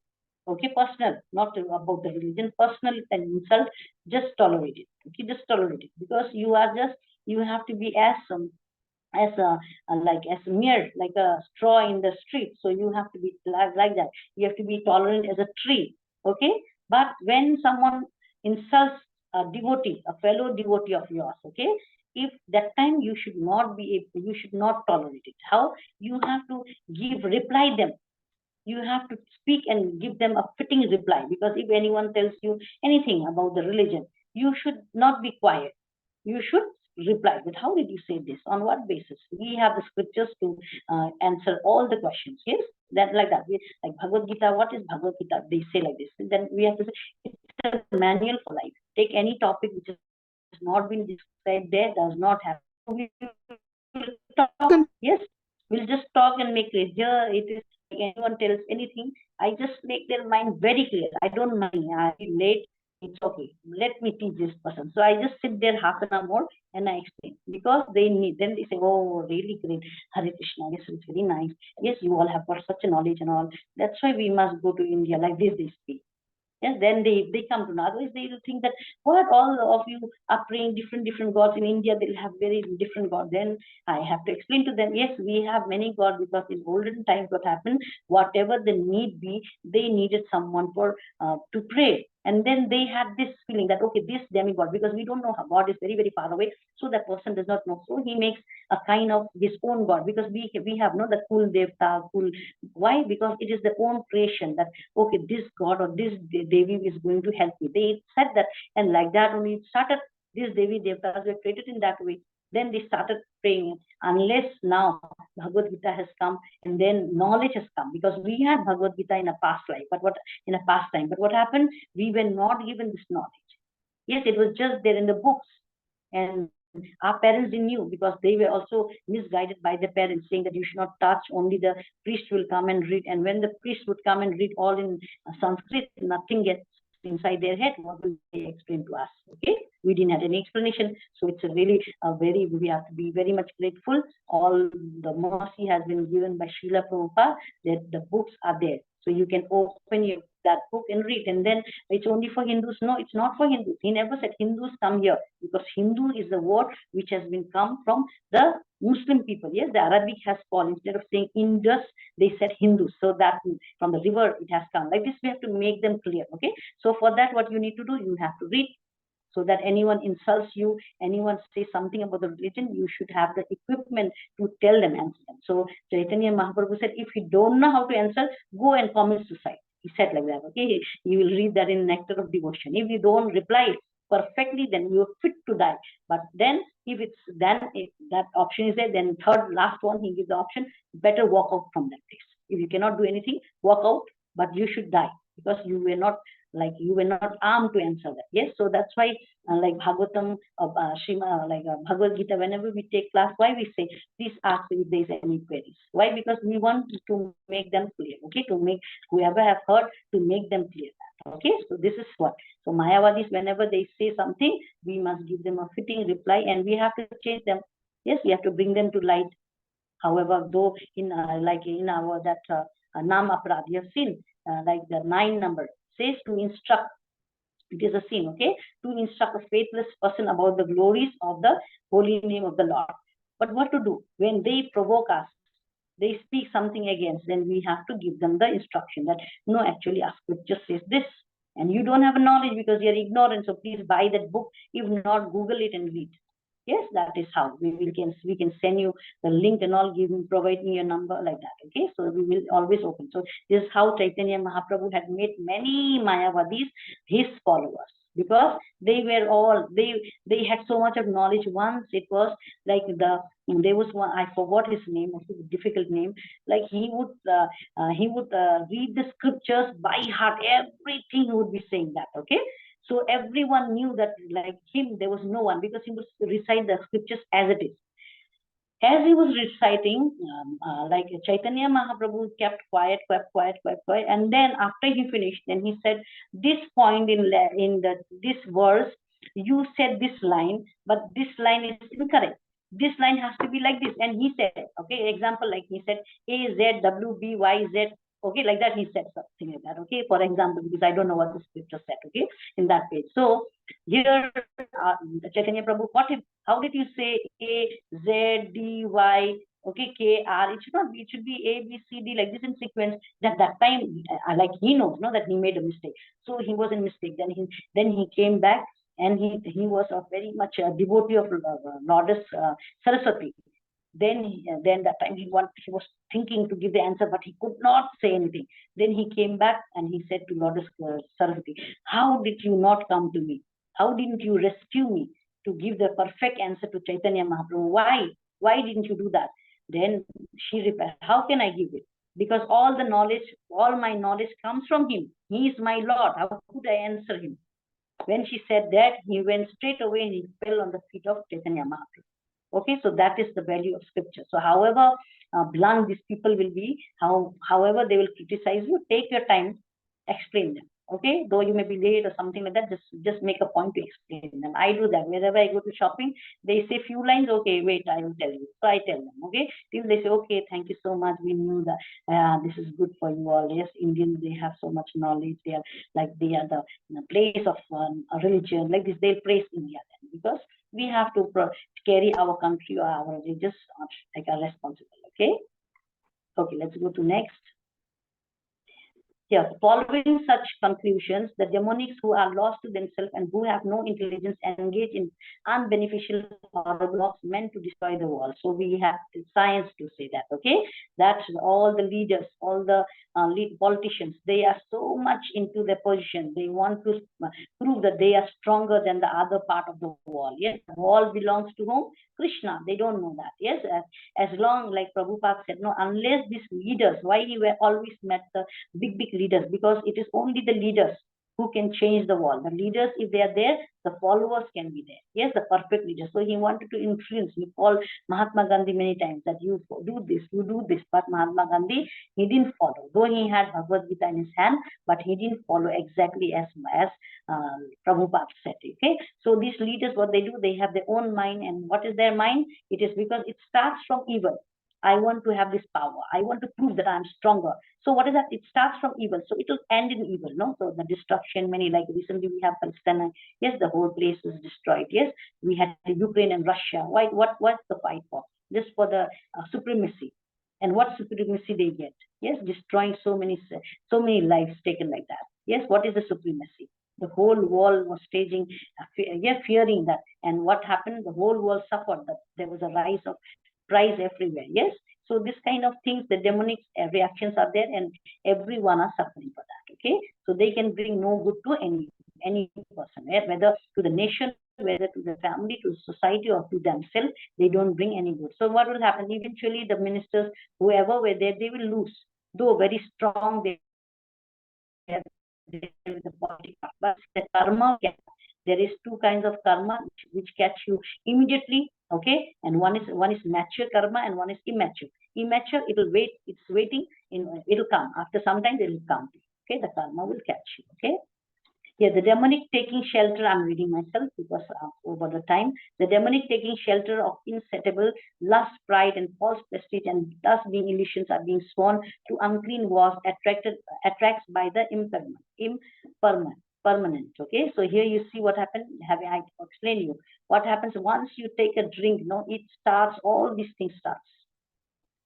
okay, personal, not about the religion, personal and insult, just tolerate it. Okay, just tolerate it, because you have to be as a mere like a straw in the street. So you have to be like that. You have to be tolerant as a tree. Okay, but when someone insults a devotee, a fellow devotee of yours, okay, if that time you should not tolerate it. How? You have to reply them. You have to speak and give them a fitting reply, because if anyone tells you anything about the religion, you should not be quiet. You should reply. But how did you say this? On what basis? We have the scriptures to answer all the questions. Yes, that like that. Like Bhagavad Gita. What is Bhagavad Gita? They say like this. And then we have to say it's a manual for life. Take any topic which has not been described there, does not have. We will talk. Yes, we'll just talk and make clear. Here it is. Like anyone tells anything, I just make their mind very clear. I don't mind. I'm late. It's okay. Let me teach this person. So I just sit there half an hour more and I explain, because they need. Then they say, "Oh, really great, Hare Krishna. Yes, it's very nice. Yes, you all have got such a knowledge and all. That's why we must go to India." Like this, they speak. Yes, then they come to know. Otherwise, they will think that what all of you are praying different gods in India. They'll have very different gods. Then I have to explain to them. Yes, we have many gods, because in olden times, what happened? Whatever the need be, they needed someone for to pray. And then they had this feeling that okay, this demigod, because we don't know how God is very very far away, so that person does not know. So he makes a kind of his own God, because we have no the Kul Devta, Kul. Why? Because it is the own creation that okay, this god or this devi is going to help me. They said that, and like that only it started. These devi devtas were created in that way. Then they started praying. Unless now Bhagavad Gita has come, and then knowledge has come, because we had Bhagavad Gita in a past life, but what in a past time. But what happened? We were not given this knowledge. Yes, it was just there in the books. And our parents didn't knew, because they were also misguided by their parents, saying that you should not touch, only the priest will come and read. And when the priest would come and read all in Sanskrit, nothing gets inside their head. What will they explain to us? Okay, we didn't have any explanation. So it's a really we have to be very much grateful. All the mercy has been given by Srila Prabhupada, that the books are there. So you can open that book and read. And then it's only for Hindus. No, it's not for Hindus. He never said Hindus come here, because Hindu is the word which has been come from the Muslim people. Yes, the Arabic has fallen. Instead of saying Indus, they said Hindus. So that from the river it has come. Like this, we have to make them clear. Okay. So for that, what you need to do, you have to read, so that anyone insults you, anyone says something about the religion, you should have the equipment to tell them, answer them. So Chaitanya Mahaprabhu said, if you don't know how to answer, go and commit suicide. He said like that. Okay, you will read that in Nectar of Devotion. If you don't reply perfectly, then you are fit to die. But then if that option is there, then third last one, he gives the option, better walk out from that place. If you cannot do anything, walk out, but you should die, because you were not armed to answer that. Yes, so that's why like Bhagavatam, Bhagavad Gita, whenever we take class, why we say, please ask if there's any queries. Why? Because we want to make them clear. Okay, to make whoever have heard, to make them clear that. Okay, so this is what. So Mayavadis, whenever they say something, we must give them a fitting reply, and we have to change them. Yes, we have to bring them to light. However, though in in our that Nam Aparad, you have seen like the 9 number says to instruct. It is a sin, okay, to instruct a faithless person about the glories of the holy name of the Lord. But what to do when they provoke us? They speak something against, then we have to give them the instruction that no, actually, our scripture says this, and you don't have knowledge because you're ignorant. So please buy that book. If not, Google it and read. Yes, that is how we can send you the link and all, provide me your number like that. Okay, so we will always open. So this is how Chaitanya Mahaprabhu had made many Mayavadis his followers, because they were all they had so much of knowledge. Once it was like there was one, I forgot his name, it's a difficult name. Like he would read the scriptures by heart, everything he would be saying that. Okay, so everyone knew that like him, there was no one, because he would recite the scriptures as it is. As he was reciting, like Chaitanya Mahaprabhu kept quiet, and then after he finished, then he said, "This point this verse, you said this line, but this line is incorrect. This line has to be like this." And he said, okay, example, like he said, A Z W B Y Z. Okay, like that he said something like that. Okay, for example, because I don't know what the scripture said. Okay, in that page. So here, Chaitanya Prabhu, how did you say A, Z, D, Y, okay, K, R? It should not be, it should be A, B, C, D, like this in sequence. That time, like he knows, no, that he made a mistake. So he was in mistake. Then he came back, and he was a very much a devotee of Goddess Saraswati. Then that time he was thinking to give the answer, but he could not say anything. Then he came back and he said to Goddess Saraswati, "How did you not come to me? How didn't you rescue me to give the perfect answer to Chaitanya Mahaprabhu? Why? Why didn't you do that?" Then she replied, "How can I give it? Because all my knowledge comes from him. He is my Lord. How could I answer him?" When she said that, he went straight away and he fell on the feet of Chaitanya Mahaprabhu. Okay, so that is the value of scripture. So however blunt these people will be, however they will criticize you, take your time, explain them. Okay, though you may be late or something like that, just make a point to explain them. I do that whenever I go to shopping. They say few lines. Okay, wait, I will tell you. So I tell them. Okay, till they say, okay, thank you so much. We knew that this is good for you all. Yes, Indians, they have so much knowledge. They are the place of a religion like this. They'll praise India then, because we have to carry our country or our religious like a responsible. Okay, let's go to next. Yes, following such conclusions, the demonics who are lost to themselves and who have no intelligence engage in unbeneficial orthodox meant to destroy the world. So we have science to say that, okay? That all the leaders, all the politicians, they are so much into their position. They want to prove that they are stronger than the other part of the wall. Yes, the wall belongs to whom? Krishna. They don't know that. Yes, as long, like Prabhupada said, no, unless these leaders, why we were always met the big leaders, because it is only the leaders who can change the world. The leaders, if they are there, the followers can be there. Yes, the perfect leaders. So he wanted to influence. He called Mahatma Gandhi many times that you do this, you do this. But Mahatma Gandhi, he didn't follow. Though he had Bhagavad Gita in his hand, but he didn't follow exactly as Prabhupada said. Okay, so these leaders, what they do, they have their own mind, and what is their mind? It is because it starts from evil. I want to have this power. I want to prove that I'm stronger. So what is that? It starts from evil. So it will end in evil, no? So the destruction, many, like recently we have Palestine. Yes, the whole place was destroyed. Yes, we had Ukraine and Russia. Why? What's the fight for? Just for the supremacy. And what supremacy they get? Yes, destroying so many lives taken like that. Yes, what is the supremacy? The whole world was staging, fearing that. And what happened? The whole world suffered. That there was a rise of price everywhere. Yes, so this kind of things, the demonic reactions are there, and everyone are suffering for that. Okay, so they can bring no good to any person, whether to the nation, whether to the family, to society, or to themselves. They don't bring any good. So what will happen? Eventually the ministers, whoever were there, they will lose. Though very strong they are with the political, but the karma, there is two kinds of karma which catch you immediately. Okay, and one is mature karma and one is immature. Immature, it will wait. It's waiting. It'll come after some time. It will come. Okay, the karma will catch you. Okay. Yeah, the demonic taking shelter, I'm reading myself because over the time, the demonic taking shelter of insatiable lust, pride, and false prestige, and thus being illusions are being sworn to unclean was attracts by the permanent. Okay, so here you see what happened. Have I explained you what happens once you take a drink? No, it starts. All these things starts.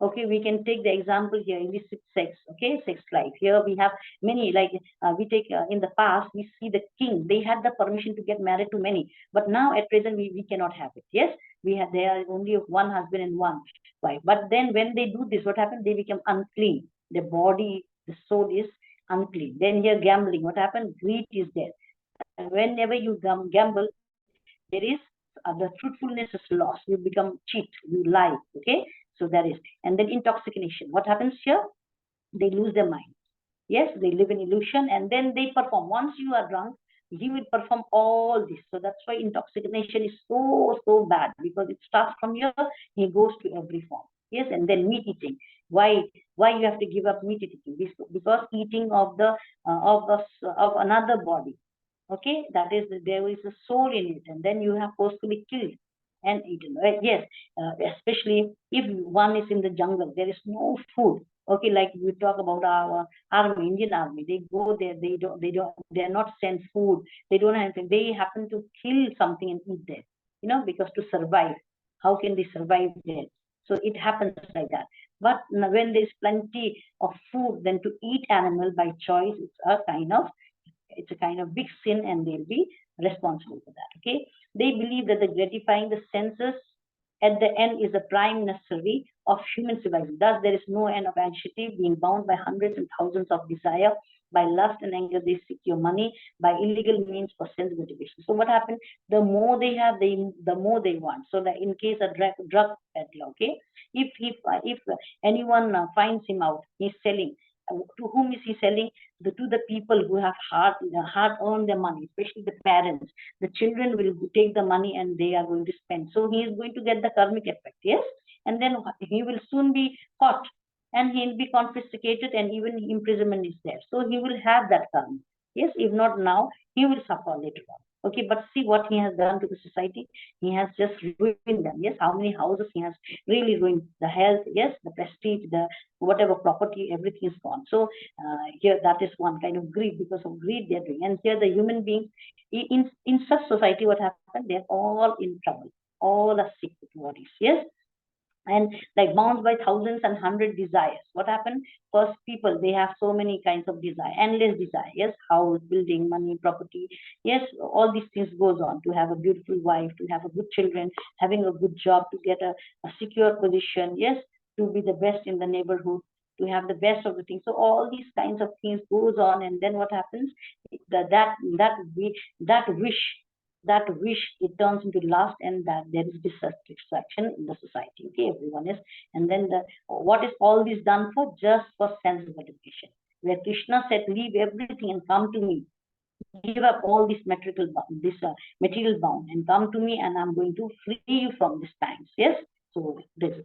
Okay, we can take the example here, illicit sex. Okay, sex life. Here we have many, like we take in the past, we see the king, they had the permission to get married to many, but now at present we cannot have it. Yes, there are only one husband and one wife. But then when they do this, what happens? They become unclean. The body, the soul is unclean. Then here gambling, what happens? Greed is there. And whenever you gamble, there is the truthfulness is lost. You become cheat, you lie. Okay, so that is. And then intoxication, what happens here? They lose their mind. Yes, they live in illusion, and then they perform. Once you are drunk, he will perform all this. So that's why intoxication is so bad, because it starts from here, he goes to every form. Yes, and then meat eating. Why you have to give up meat eating? Because eating of the of another body. Okay, that is, there is a soul in it, and then you have forcefully killed and eaten. Right? Yes, especially if one is in the jungle, there is no food. Okay, like we talk about our army, Indian army, they go there, they're not sent food, they don't have anything, they happen to kill something and eat there, because to survive. How can they survive there? So it happens like that. But when there's plenty of food, then to eat animal by choice, it's a kind of big sin, and they'll be responsible for that. Okay, they believe that the gratifying the senses at the end is the prime necessary of human civilization. Thus there is no end of anxiety, being bound by hundreds and thousands of desire. By lust and anger they seek your money, by illegal means for sense gratification. So what happens? The more they have, the more they want. So that in case a drug peddler, okay, if anyone finds him out, he's selling, to whom is he selling? To the people who have hard earned their money, especially the parents. The children will take the money and they are going to spend. So he is going to get the karmic effect. Yes, and then he will soon be caught, and he will be confiscated, and even imprisonment is there. So he will have that karma. Yes, if not now, he will suffer later on. Okay, but see what he has done to the society. He has just ruined them. Yes, how many houses he has really ruined? The health, yes, the prestige, the whatever property, everything is gone. So here, that is one kind of greed. Because of greed they're doing. And here the human beings in such society, what happened? They're all in trouble. All are sick with worries. Yes, and like bound by thousands and hundred desires. What happened? First, people, they have so many kinds of desire, endless desire. Yes, house, building, money, property. Yes, all these things goes on, to have a beautiful wife, to have a good children, having a good job, to get a secure position. Yes, to be the best in the neighborhood, to have the best of the things. So all these kinds of things goes on, and then what happens? That wish, it turns into lust, and that there is dissatisfaction in the society. Okay, everyone is. And then what is all this done for? Just for sense gratification. Where Krishna said, leave everything and come to me. give up all this material bound and come to me, and I'm going to free you from these times. Yes. So this.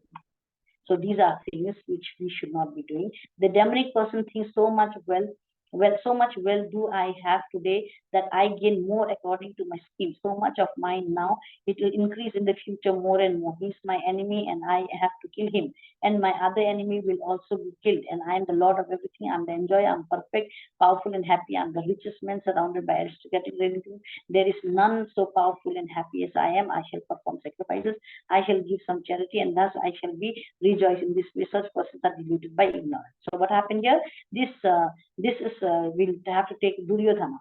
So these are things which we should not be doing. The demonic person thinks so much wealth, so much wealth do I have today that I gain more according to my scheme. So much of mine now, it will increase in the future more and more. He's my enemy and I have to kill him. And my other enemy will also be killed. And I am the Lord of everything. I'm the enjoyer. I'm perfect, powerful and happy. I'm the richest man surrounded by aristocratic relatives. There is none so powerful and happy as I am. I shall perform sacrifices. I shall give some charity, and thus I shall be rejoiced in this way. Such persons are deluded by ignorance. So what happened here? This is we'll have to take Duryodhana.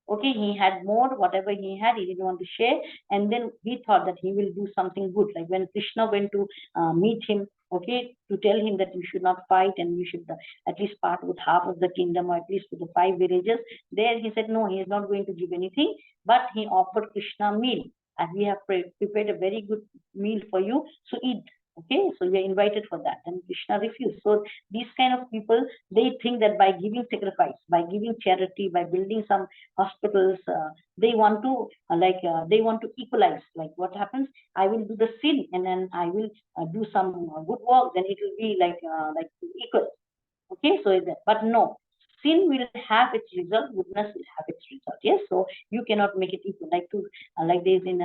Okay, he had more, whatever he had, he didn't want to share, and then he thought that he will do something good. Like when Krishna went to meet him, okay, to tell him that you should not fight and you should at least part with half of the kingdom, or at least with the 5 villages. There he said no, he is not going to give anything, but he offered Krishna a meal, and we have prepared a very good meal for you, so eat. Okay, so we are invited for that, and Krishna refused. So these kind of people, they think that by giving sacrifice, by giving charity, by building some hospitals, they want to they want to equalize. Like what happens? I will do the sin, and then I will do some good work. Then it will be like equal. Okay, so but no, sin will have its result, goodness will have its result. Yes, so you cannot make it equal. Like this in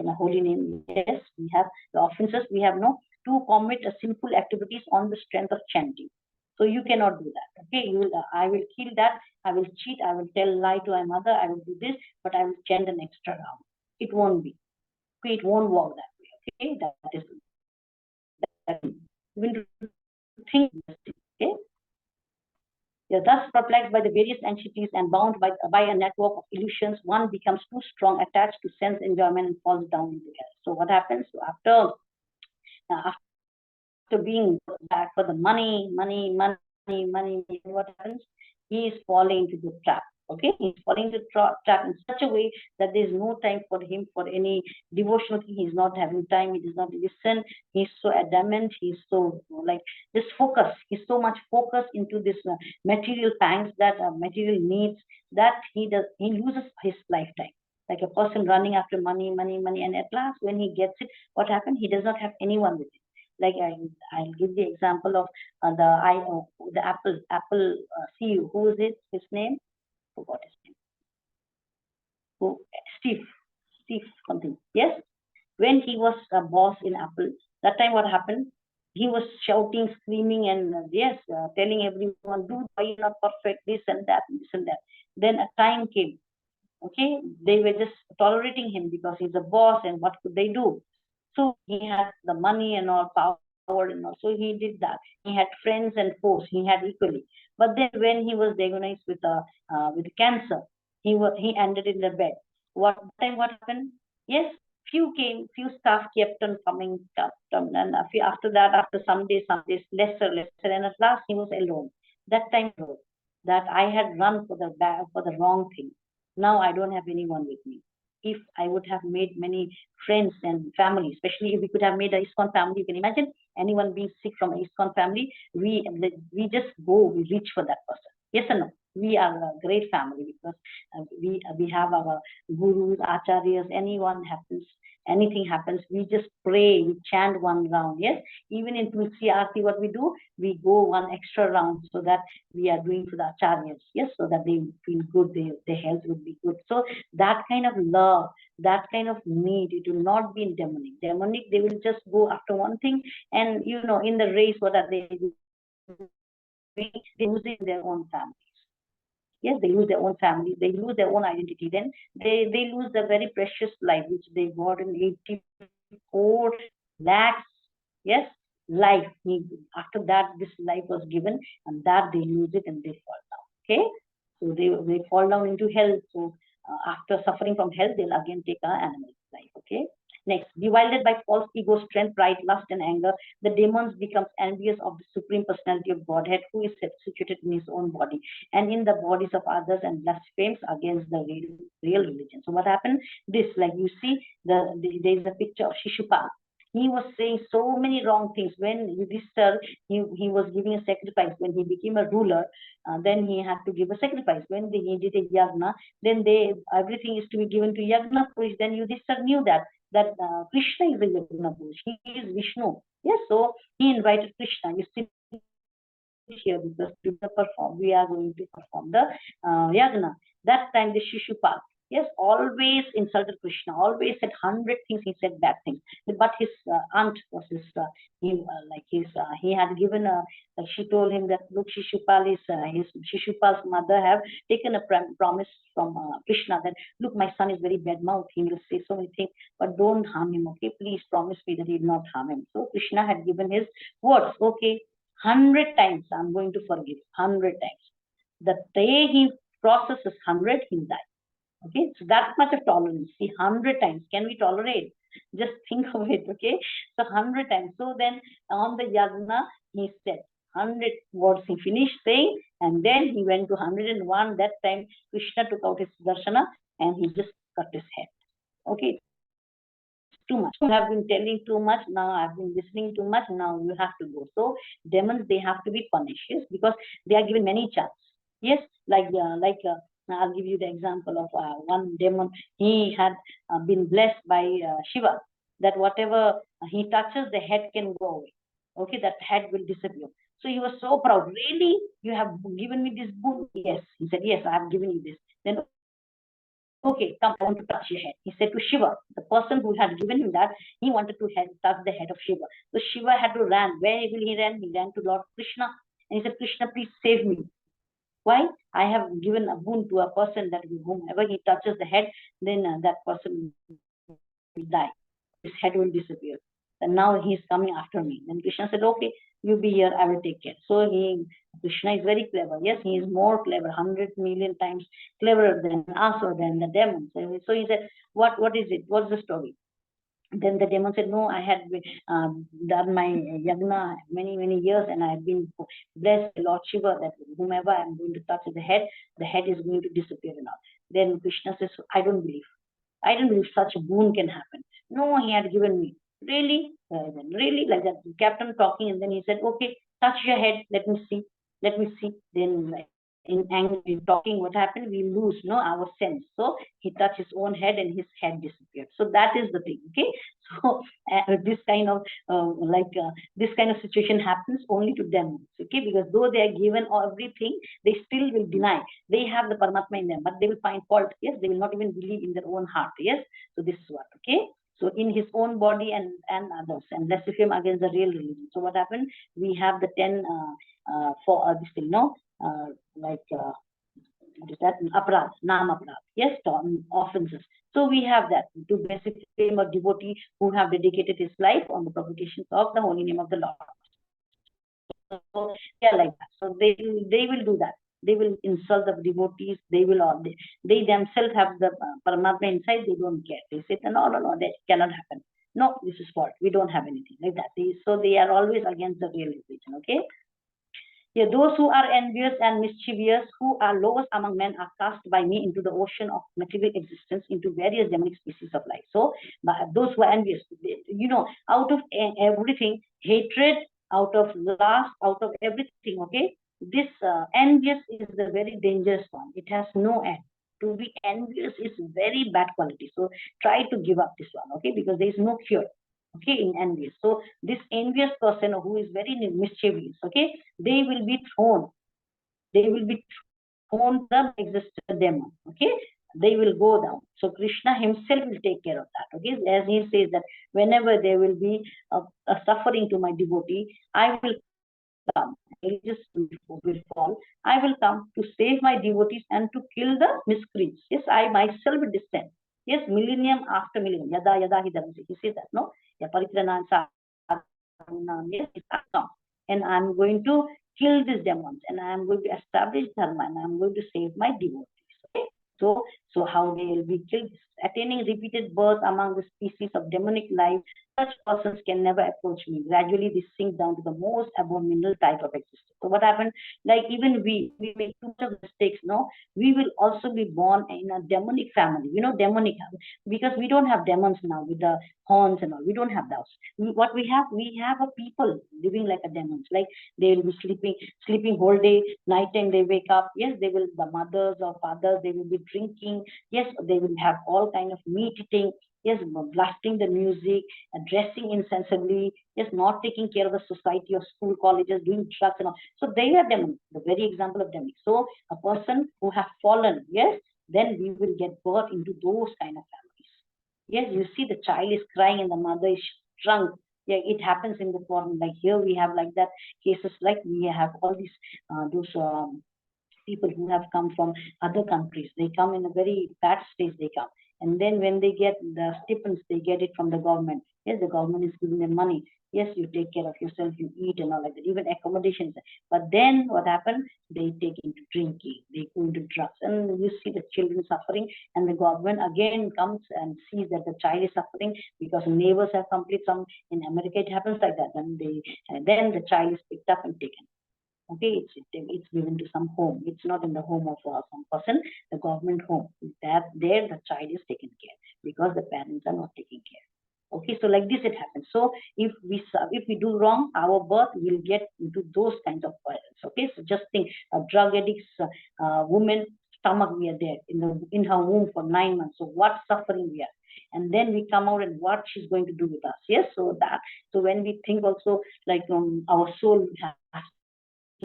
a holy name. Yes, we have the offenses. We have no to commit a sinful activities on the strength of chanting. So you cannot do that. Okay, you will. I will kill that. I will cheat. I will tell lie to my mother. I will do this, but I will chant an extra round. It won't be. Okay, it won't work that way. Okay, that is that. Even to think. Okay. They're thus perplexed by the various entities and bound by a network of illusions. One becomes too strong, attached to sense enjoyment, and falls down into error. So what happens after being back for the money? What happens? He is falling into the trap. Okay, he's falling into trap in such a way that there is no time for him for any devotional thing. He's not having time. He does not listen. He's so adamant. He's so like this focus. He's so much focused into this material pangs, that material needs, that he loses his lifetime. Like a person running after money, and at last when he gets it, what happened? He does not have anyone with him. Like I'll give the example of the Apple CEO. Who is it? His name? Forgot his name. Who? Steve something. Yes. When he was a boss in Apple, that time what happened? He was shouting, screaming, and yes, telling everyone, "Do why you're not perfect? This and that, and this and that." Then a time came. Okay, they were just tolerating him because he's a boss, and what could they do? So he had the money and all power and all. So he did that. He had friends and foes. He had equally. But then when he was diagnosed with cancer, he ended in the bed. What time? What happened? Yes, few staff kept on coming, and after that, after some days, lesser, and at last he was alone. That time that I had run for the wrong thing. Now I don't have anyone with me. If I would have made many friends and family, especially if we could have made a ISKCON family, you can imagine anyone being sick from a ISKCON family, we just go, we reach for that person. Yes or no? We are a great family because we have our gurus, acharyas, anything happens, we just pray, we chant one round. Yes, even in Tulsi Aarti, what we do, we go one extra round so that we are doing for the acharyas. Yes, so that they feel good, their health would be good. So that kind of love, that kind of need, it will not be in demonic. Demonic, they will just go after one thing, and in the race, what are they doing? They losing their own families. Yes, they lose their own families, they lose their own identity. Then they lose the very precious life which they got in 84 lakhs. Yes, life. After that, this life was given, and that they lose it and they fall down. Okay, so they fall down into hell. So after suffering from hell, they'll again take an animal life. Okay. Next, bewildered by false ego, strength, pride, lust, and anger, the demons becomes envious of the supreme personality of Godhead, who is situated in his own body and in the bodies of others, and blasphemes against the real religion. So what happened? This, like you see, there is a picture of Shishupal. he was saying so many wrong things. When Yudhishthir, he was giving a sacrifice. When he became a ruler, then he had to give a sacrifice. When he did a yagna, then everything is to be given to yagna purush. Then Yudhishthir knew that Krishna is a yagna purush. He is Vishnu. Yes, so he invited Krishna. You sit here because we are going to perform the yagna. That time the Shishupal, yes, always insulted Krishna, always said 100 things. He said bad things, but his aunt was his he had given a, like, she told him that, look, Shishupal is his Shishupal's mother have taken a promise from Krishna that, look, my son is very bad mouth, he will say so many things, but don't harm him, okay? Please promise me that he will not harm him. So Krishna had given his words, okay, 100 times I'm going to forgive, 100 times. The day he processes 100, he'll die. Okay, so that much of tolerance. See, 100 times. Can we tolerate? Just think of it, okay? So 100 times. So then on the yagna, he said 100 words he finished saying, and then he went to 101. That time Krishna took out his darshana and he just cut his head. Okay, too much. You have been telling too much. Now I've been listening too much. Now you have to go. So demons, they have to be punished, yes, because they are given many chances. Yes, I'll give you the example of one demon. He had been blessed by Shiva that whatever he touches, the head can go away. Okay, that head will disappear. So he was so proud. Really, you have given me this boon? Yes, he said. Yes, I have given you this. Then, okay, come, I want to touch your head. He said to Shiva, the person who had given him that, he wanted to touch the head of Shiva. So Shiva had to run. Where will he ran? He ran to Lord Krishna. And he said, Krishna, please save me. Why? I have given a boon to a person that whomever he touches the head, then that person will die. His head will disappear. And now he's coming after me. Then Krishna said, okay, you be here, I will take care. So Krishna is very clever. Yes, he is more clever, 100 million times cleverer than us or than the demons. So he said, what is it? What's the story? Then the demon said, no, I had done my yagna many years, and I have been blessed by Lord Shiva that whomever I'm going to touch the head is going to disappear and all. Then Krishna says, I don't believe such a boon can happen. No, he had given me. Really? Really? Like that. Captain talking, and then he said, okay, touch your head. Let me see. Then in angry talking, what happened? We lose our sense. So he touched his own head, and his head disappeared. So that is the thing. Okay. So this kind of this kind of situation happens only to them. Okay, because though they are given everything, they still will deny. They have the Paramatma in them, but they will find fault. Yes, they will not even believe in their own heart. Yes, so this is what. Okay, so in his own body and others, and blaspheme him against the real religion. So what happened? We have the 10 for this thing. What is that? Aparad, Nam Aparad. Yes, offenses. So we have that to basically claim a devotee who have dedicated his life on the propagations of the holy name of the Lord. So they are like that. So they will do that. They will insult the devotees. They themselves have the Paramatma inside. They don't care. They say, no, that cannot happen. No, this is fault. We don't have anything like that. So they are always against the real religion. Okay. Yeah, those who are envious and mischievous, who are lowest among men, are cast by me into the ocean of material existence, into various demonic species of life. So, those who are envious, out of everything, hatred, out of lust, out of everything, okay? This envious is the very dangerous one. It has no end. To be envious is very bad quality. So, try to give up this one, okay? Because there is no cure. Okay, in envious. So this envious person who is very mischievous, okay, they will be thrown the existed demon. Okay, they will go down. So Krishna himself will take care of that. Okay, as he says that whenever there will be a suffering to my devotee, I will come. Religious will fall. I will come to save my devotees and to kill the miscreants. Yes, I myself will descend. Yes, millennium after millennium. Yada yada he doesn't say. He says that, no? Yes, I come. And I'm going to kill these demons, and I'm going to establish dharma, and I'm going to save my devotees. Okay? So how they will be killed? Attaining repeated birth among the species of demonic life, such persons can never approach me. Gradually, this sink down to the most abominable type of existence. So what happened? Like even we make too much of mistakes. No, we will also be born in a demonic family. You know, demonic, because we don't have demons now with the horns and all. We don't have those. What we have a people living like a demons. Like they will be sleeping whole day. Night time they wake up. Yes, they will. The mothers or fathers, they will be drinking. Yes, they will have all kind of meat eating. Yes, blasting the music, dressing insensibly, just not taking care of the society or school, colleges, doing drugs and all. So they are demons, the very example of demons. So a person who have fallen, yes, then we will get birth into those kind of families. Yes, you see the child is crying and the mother is drunk. Yeah, it happens in the foreign. Like here we have like that cases. Like we have all these those people who have come from other countries. They come in a very bad stage, they come. And then when they get the stipends, they get it from the government. Yes, the government is giving them money. Yes, you take care of yourself, you eat and all like that, even accommodations. But then what happened? They take into drinking, they go into drugs, and you see the children suffering, and the government again comes and sees that the child is suffering because neighbors have completed some. In America, it happens like that. And then the child is picked up and taken. Okay, it's given to some home. It's not in the home of some person, the government home. That there the child is taken care because the parents are not taking care. Okay, so like this it happens. So if we do wrong, our birth will get into those kinds of violence. Okay, so just think, a drug addict's woman stomach, we are there in her womb for 9 months. So what suffering we are, and then we come out and what she's going to do with us. Yes, so when we think also like our soul has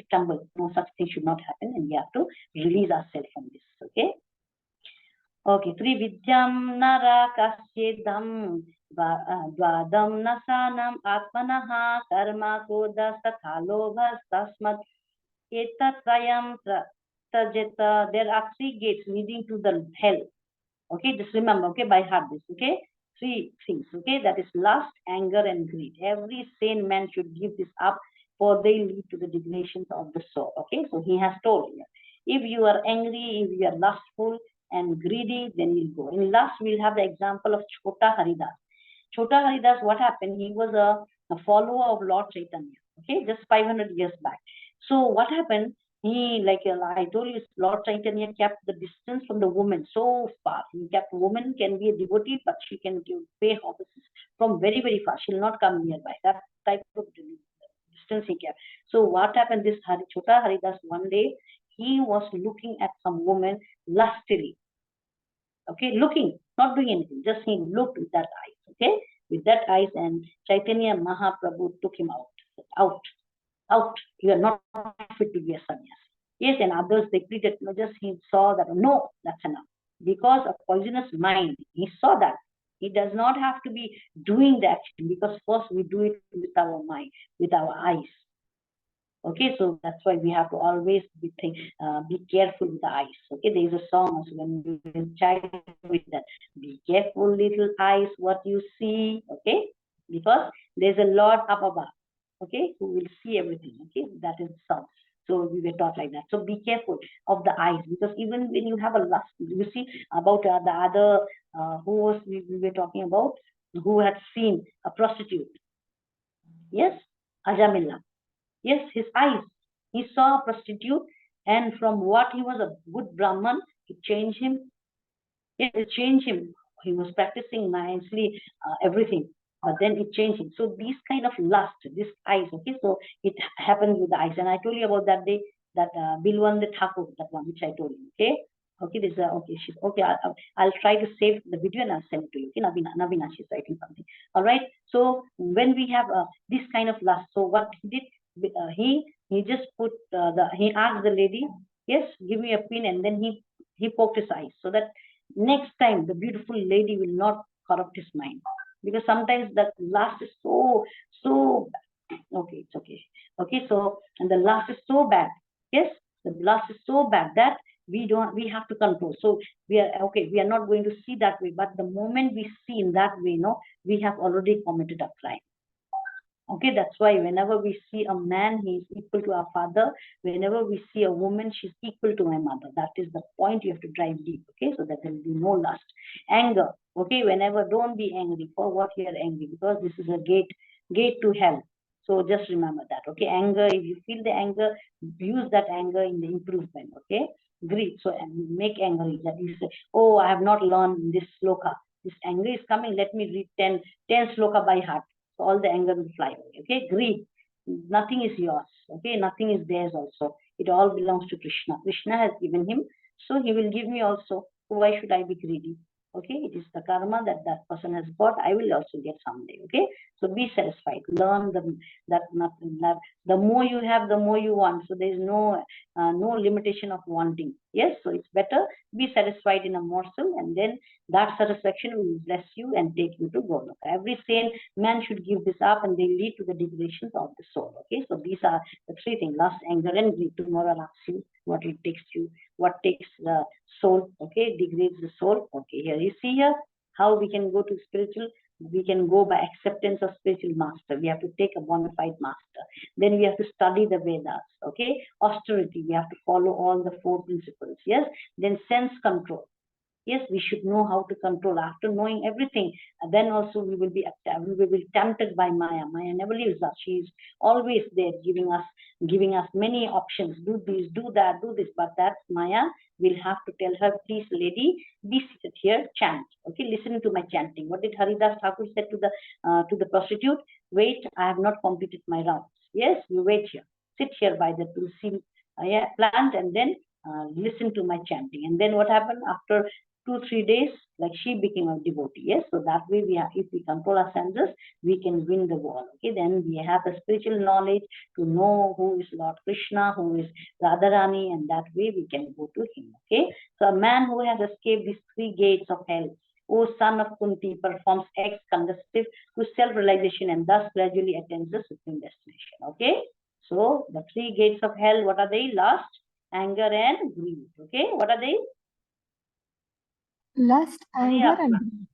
stumble. No such thing should not happen, and we have to release ourselves from this. Okay. Okay. Trividyam nara kasyedam dvadam nasanam atmanaha karma koda sathalobhas tasmat etatrayam tajeta. There are three gates leading to the hell. Okay, just remember, okay, by heart this, okay? Three things, okay? That is lust, anger, and greed. Every sane man should give this up, for they lead to the degradation of the soul. Okay, so he has told you. If you are angry, if you are lustful and greedy, then you'll go. In lust, we'll have the example of Chota Haridas. Chota Haridas, what happened? He was a follower of Lord Chaitanya, okay, just 500 years back. So what happened? He, like I told you, Lord Chaitanya kept the distance from the woman so far. He kept woman can be a devotee, but she can pay offices from very, very far. She'll not come nearby. That type of distance he kept. So what happened? This Chota Haridas, one day, he was looking at some woman lustily. Okay, looking, not doing anything, just he looked with that eyes, okay, with that eyes, and Chaitanya Mahaprabhu took him out, out, you are not fit to be a sannyas. Yes, and others they pleaded, no, just he saw that, no, that's enough. Because of poisonous mind, he saw that. He does not have to be doing the action, because first we do it with our mind, with our eyes. Okay, so that's why we have to always be careful with the eyes. Okay, there is a song also when we child with that. Be careful, little eyes, what you see. Okay, because there's a Lord up above. Okay, who will see everything. Okay, that is the song. So we were taught like that. So be careful of the eyes, because even when you have a lust, you see about the other who was we were talking about, who had seen a prostitute. Yes, Ajamilla. Yes, his eyes. He saw a prostitute, and from what he was a good Brahman, it changed him. It changed him. He was practicing nicely everything, but then it changed him. So these kind of lust, this eyes, okay, so it happens with the eyes. And I told you about that day, that Bilwande Thakur, that one which I told you, okay? Okay, this is okay. She's okay. I'll try to save the video and I'll send it to you. Okay, Navina, she's writing something. All right. So when we have this kind of lust, so what he did, he just put he asked the lady, yes, give me a pin, and then he poked his eyes, so that next time the beautiful lady will not corrupt his mind, because sometimes that lust is so okay, it's okay. Okay, so and the lust is so bad. Yes, the lust is so bad that we have to control. So we are okay, we are not going to see that way, but the moment we see in that way, we have already committed a crime. Okay, that's why whenever we see a man, he is equal to our father. Whenever we see a woman, she's equal to my mother. That is the point you have to drive deep. Okay, so that there will be no lust. Anger. Okay, whenever don't be angry. For what you are angry? Because this is a gate to hell. So just remember that. Okay, anger. If you feel the anger, use that anger in the improvement. Okay, greed. So make angry. That you say, oh, I have not learned this sloka. This anger is coming. Let me read 10 sloka by heart. So all the anger will fly away. Okay, greed. Nothing is yours. Okay, nothing is theirs also. It all belongs to Krishna. Krishna has given him, so he will give me also. Why should I be greedy? Okay, it is the karma that that person has got. I will also get someday. Okay, so be satisfied. Learn that nothing. That the more you have, the more you want. So there is no limitation of wanting. Yes, so it's better be satisfied in a morsel, and then that satisfaction will bless you and take you to Goloka. Every sane man should give this up, and they lead to the degradation of the soul. Okay, so these are the three things: lust, anger, and greed. Tomorrow I'll ask you what it takes you, what takes the soul. Okay, degrades the soul. Okay, here you see here how we can go to spiritual. We can go by acceptance of spiritual master. We have to take a bona fide master. Then we have to study the Vedas. Okay, austerity. We have to follow all the four principles. Yes. Then sense control. Yes, we should know how to control. After knowing everything, then also we will be tempted by Maya. Maya never leaves us. She is always there, giving us many options. Do this, do that, do this. But that Maya will have to tell her, please, lady, be seated here, chant. Okay, listen to my chanting. What did Haridas Thakur said to the prostitute? Wait, I have not completed my rounds. Yes, you wait here. Sit here by the tulsi plant, and then listen to my chanting. And then what happened after 2-3 days? Like she became a devotee. Yes, so that way if we control our senses, we can win the war. Okay, then we have the spiritual knowledge to know who is Lord Krishna, who is Radharani, and that way we can go to him. Okay, so a man who has escaped these three gates of hell, O son of Kunti, performs acts conducive to self-realization and thus gradually attains the supreme destination. Okay, so the three gates of hell, what are they? Lust, anger, and greed. Okay, what are they? Lust, anger, and greed.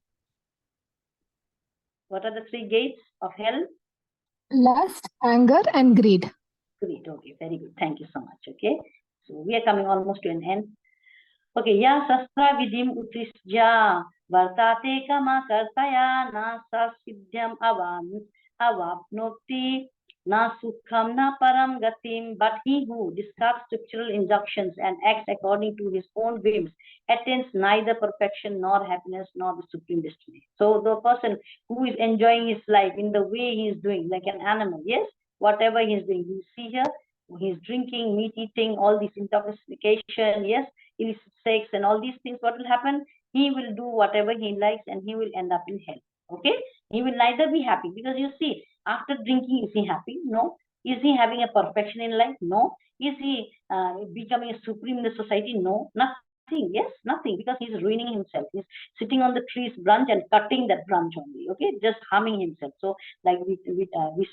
What are the three gates of hell? Lust, anger, and greed. Greed. Okay, very good. Thank you so much. Okay, so we are coming almost to an end. Okay, ya sastra vidim utisja vartate kama kartaya na siddhyam avapnoti na sukham na param gatim. But he who discards scriptural injunctions and acts according to his own whims attains neither perfection nor happiness nor the supreme destiny. So the person who is enjoying his life in the way he is doing, like an animal, yes, whatever he is doing, you see here, he's drinking, meat eating, all this intoxication, yes, illicit sex and all these things, what will happen? He will do whatever he likes and he will end up in hell. Okay, he will neither be happy, because you see, after drinking, is he happy? No. Is he having a perfection in life? No. Is he becoming a supreme in the society? No. Nothing. Yes, nothing, because he's ruining himself. He's sitting on the tree's branch and cutting that branch only. Okay, just harming himself. So like we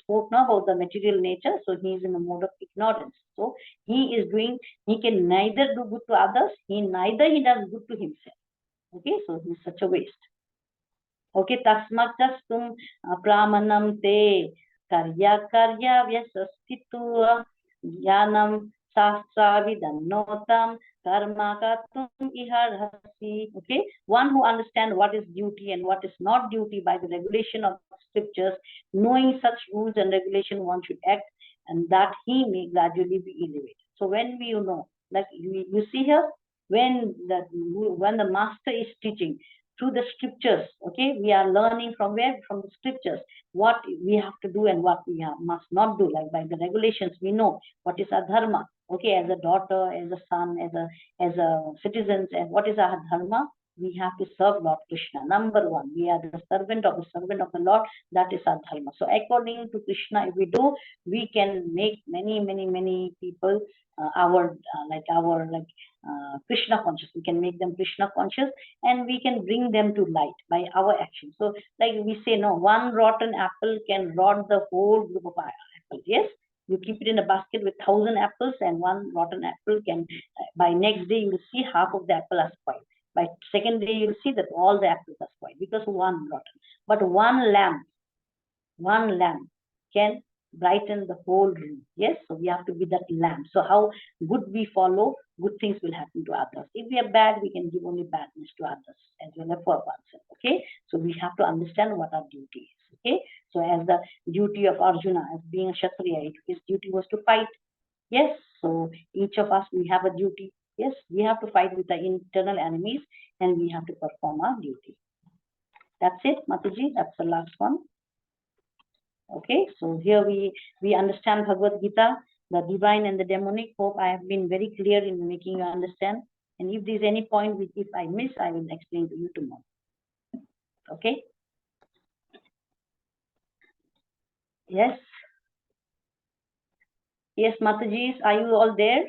spoke now about the material nature, so he is in a mode of ignorance. So he can neither do good to others, neither he does good to himself. Okay, so he's such a waste. Okay, tasmatastum pramanam te karya vyasastitu jnanam sastra vidannotam karma katum iharhasi. Okay, one who understands what is duty and what is not duty by the regulation of scriptures, knowing such rules and regulation, one should act, and that he may gradually be elevated. So when we, like you see here, when the master is teaching through the scriptures, okay, we are learning from where? From the scriptures, what we have to do and what we must not do. Like by the regulations, we know what is our dharma. Okay, as a daughter, as a son, as a citizens, and what is our dharma? We have to serve Lord Krishna. Number one, we are the servant of the Lord. That is our dharma. So according to Krishna, if we do, we can make many people Krishna conscious. We can make them Krishna conscious, and we can bring them to light by our action. So like we say, no, one rotten apple can rot the whole group of apples. Yes, you keep it in a basket with 1,000 apples, and one rotten apple can, by next day, you will see half of the apple are spoiled. By second day, you will see that all the apples are spoiled because one rotten. But one lamb can brighten the whole room. Yes, so we have to be that lamp. So how good we follow, good things will happen to others. If we are bad, we can give only badness to others as well as for ourselves. Okay, so we have to understand what our duty is. Okay, so as the duty of Arjuna, as being a Kshatriya, his duty was to fight. Yes, so each of us, we have a duty. Yes, we have to fight with the internal enemies and we have to perform our duty. That's it, Mataji, that's the last one. Okay, so here we understand Bhagavad Gita, the divine and the demonic. Hope I have been very clear in making you understand. And if there's any point which if I miss, I will explain to you tomorrow. Okay? Yes. Yes, Mataji, are you all there?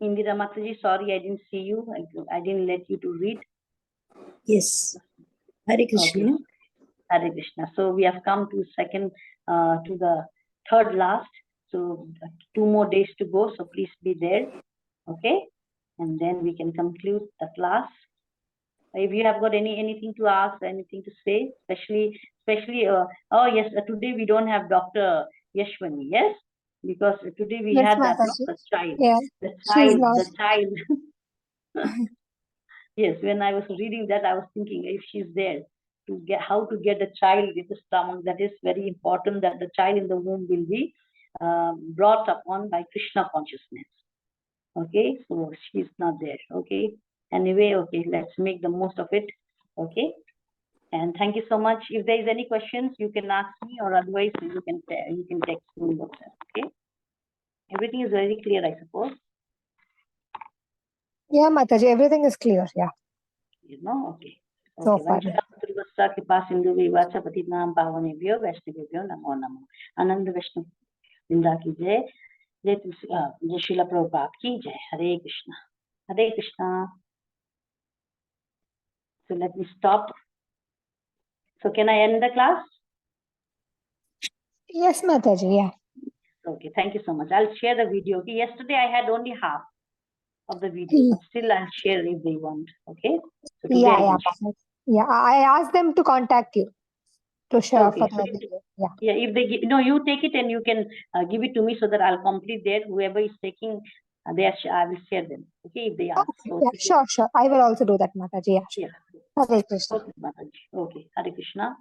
Indira Mataji, sorry, I didn't see you. I didn't let you to read. Yes. Hare Krishna. Okay. Hare Krishna. So we have come to to the third last. So 2 more days to go. So please be there. Okay. And then we can conclude the class. If you have got anything to ask, anything to say, especially oh yes, today we don't have Dr. Yashwani. Yes, because today we Yes, had that Mataji. the child, Yeah, the she's child, not. the child. Yes, when I was reading that, I was thinking if she's there to get how to get a child in the stomach. That is very important. That the child in the womb will be brought upon by Krishna consciousness. Okay, so she's not there. Okay, anyway, okay, let's make the most of it. Okay, and thank you so much. If there is any questions, you can ask me, or otherwise you can text me. Okay, everything is very clear, I suppose. Yeah, Mataji, everything is clear. Yeah. You know, okay. So Okay, far. Vancha Kripa Sindhu Vivacha Patitnam Pavanebhyo Vaishnavebhyo Namo Namo. Ananda Vaishnav Vrinda ki jai. Jai Srila Prabhupada ki jai. Hare Krishna. Hare Krishna. So let me stop. So can I end the class? Yes, Mataji. Yeah. Okay, thank you so much. I'll share the video. Okay, yesterday I had only half of the video, but still I'll share if they want. Okay. So today I can share. Yeah. I asked them to contact you to share Okay, for so the video. Yeah. yeah, if they give, no, you take it and you can give it to me so that I'll complete that. Whoever is taking, I will share them. Okay, if they ask. Okay. Yeah, sure. I will also do that, Mataji. Yeah, sure. Yeah. Hare Krishna. Okay, Mataji. Okay, Hare Krishna.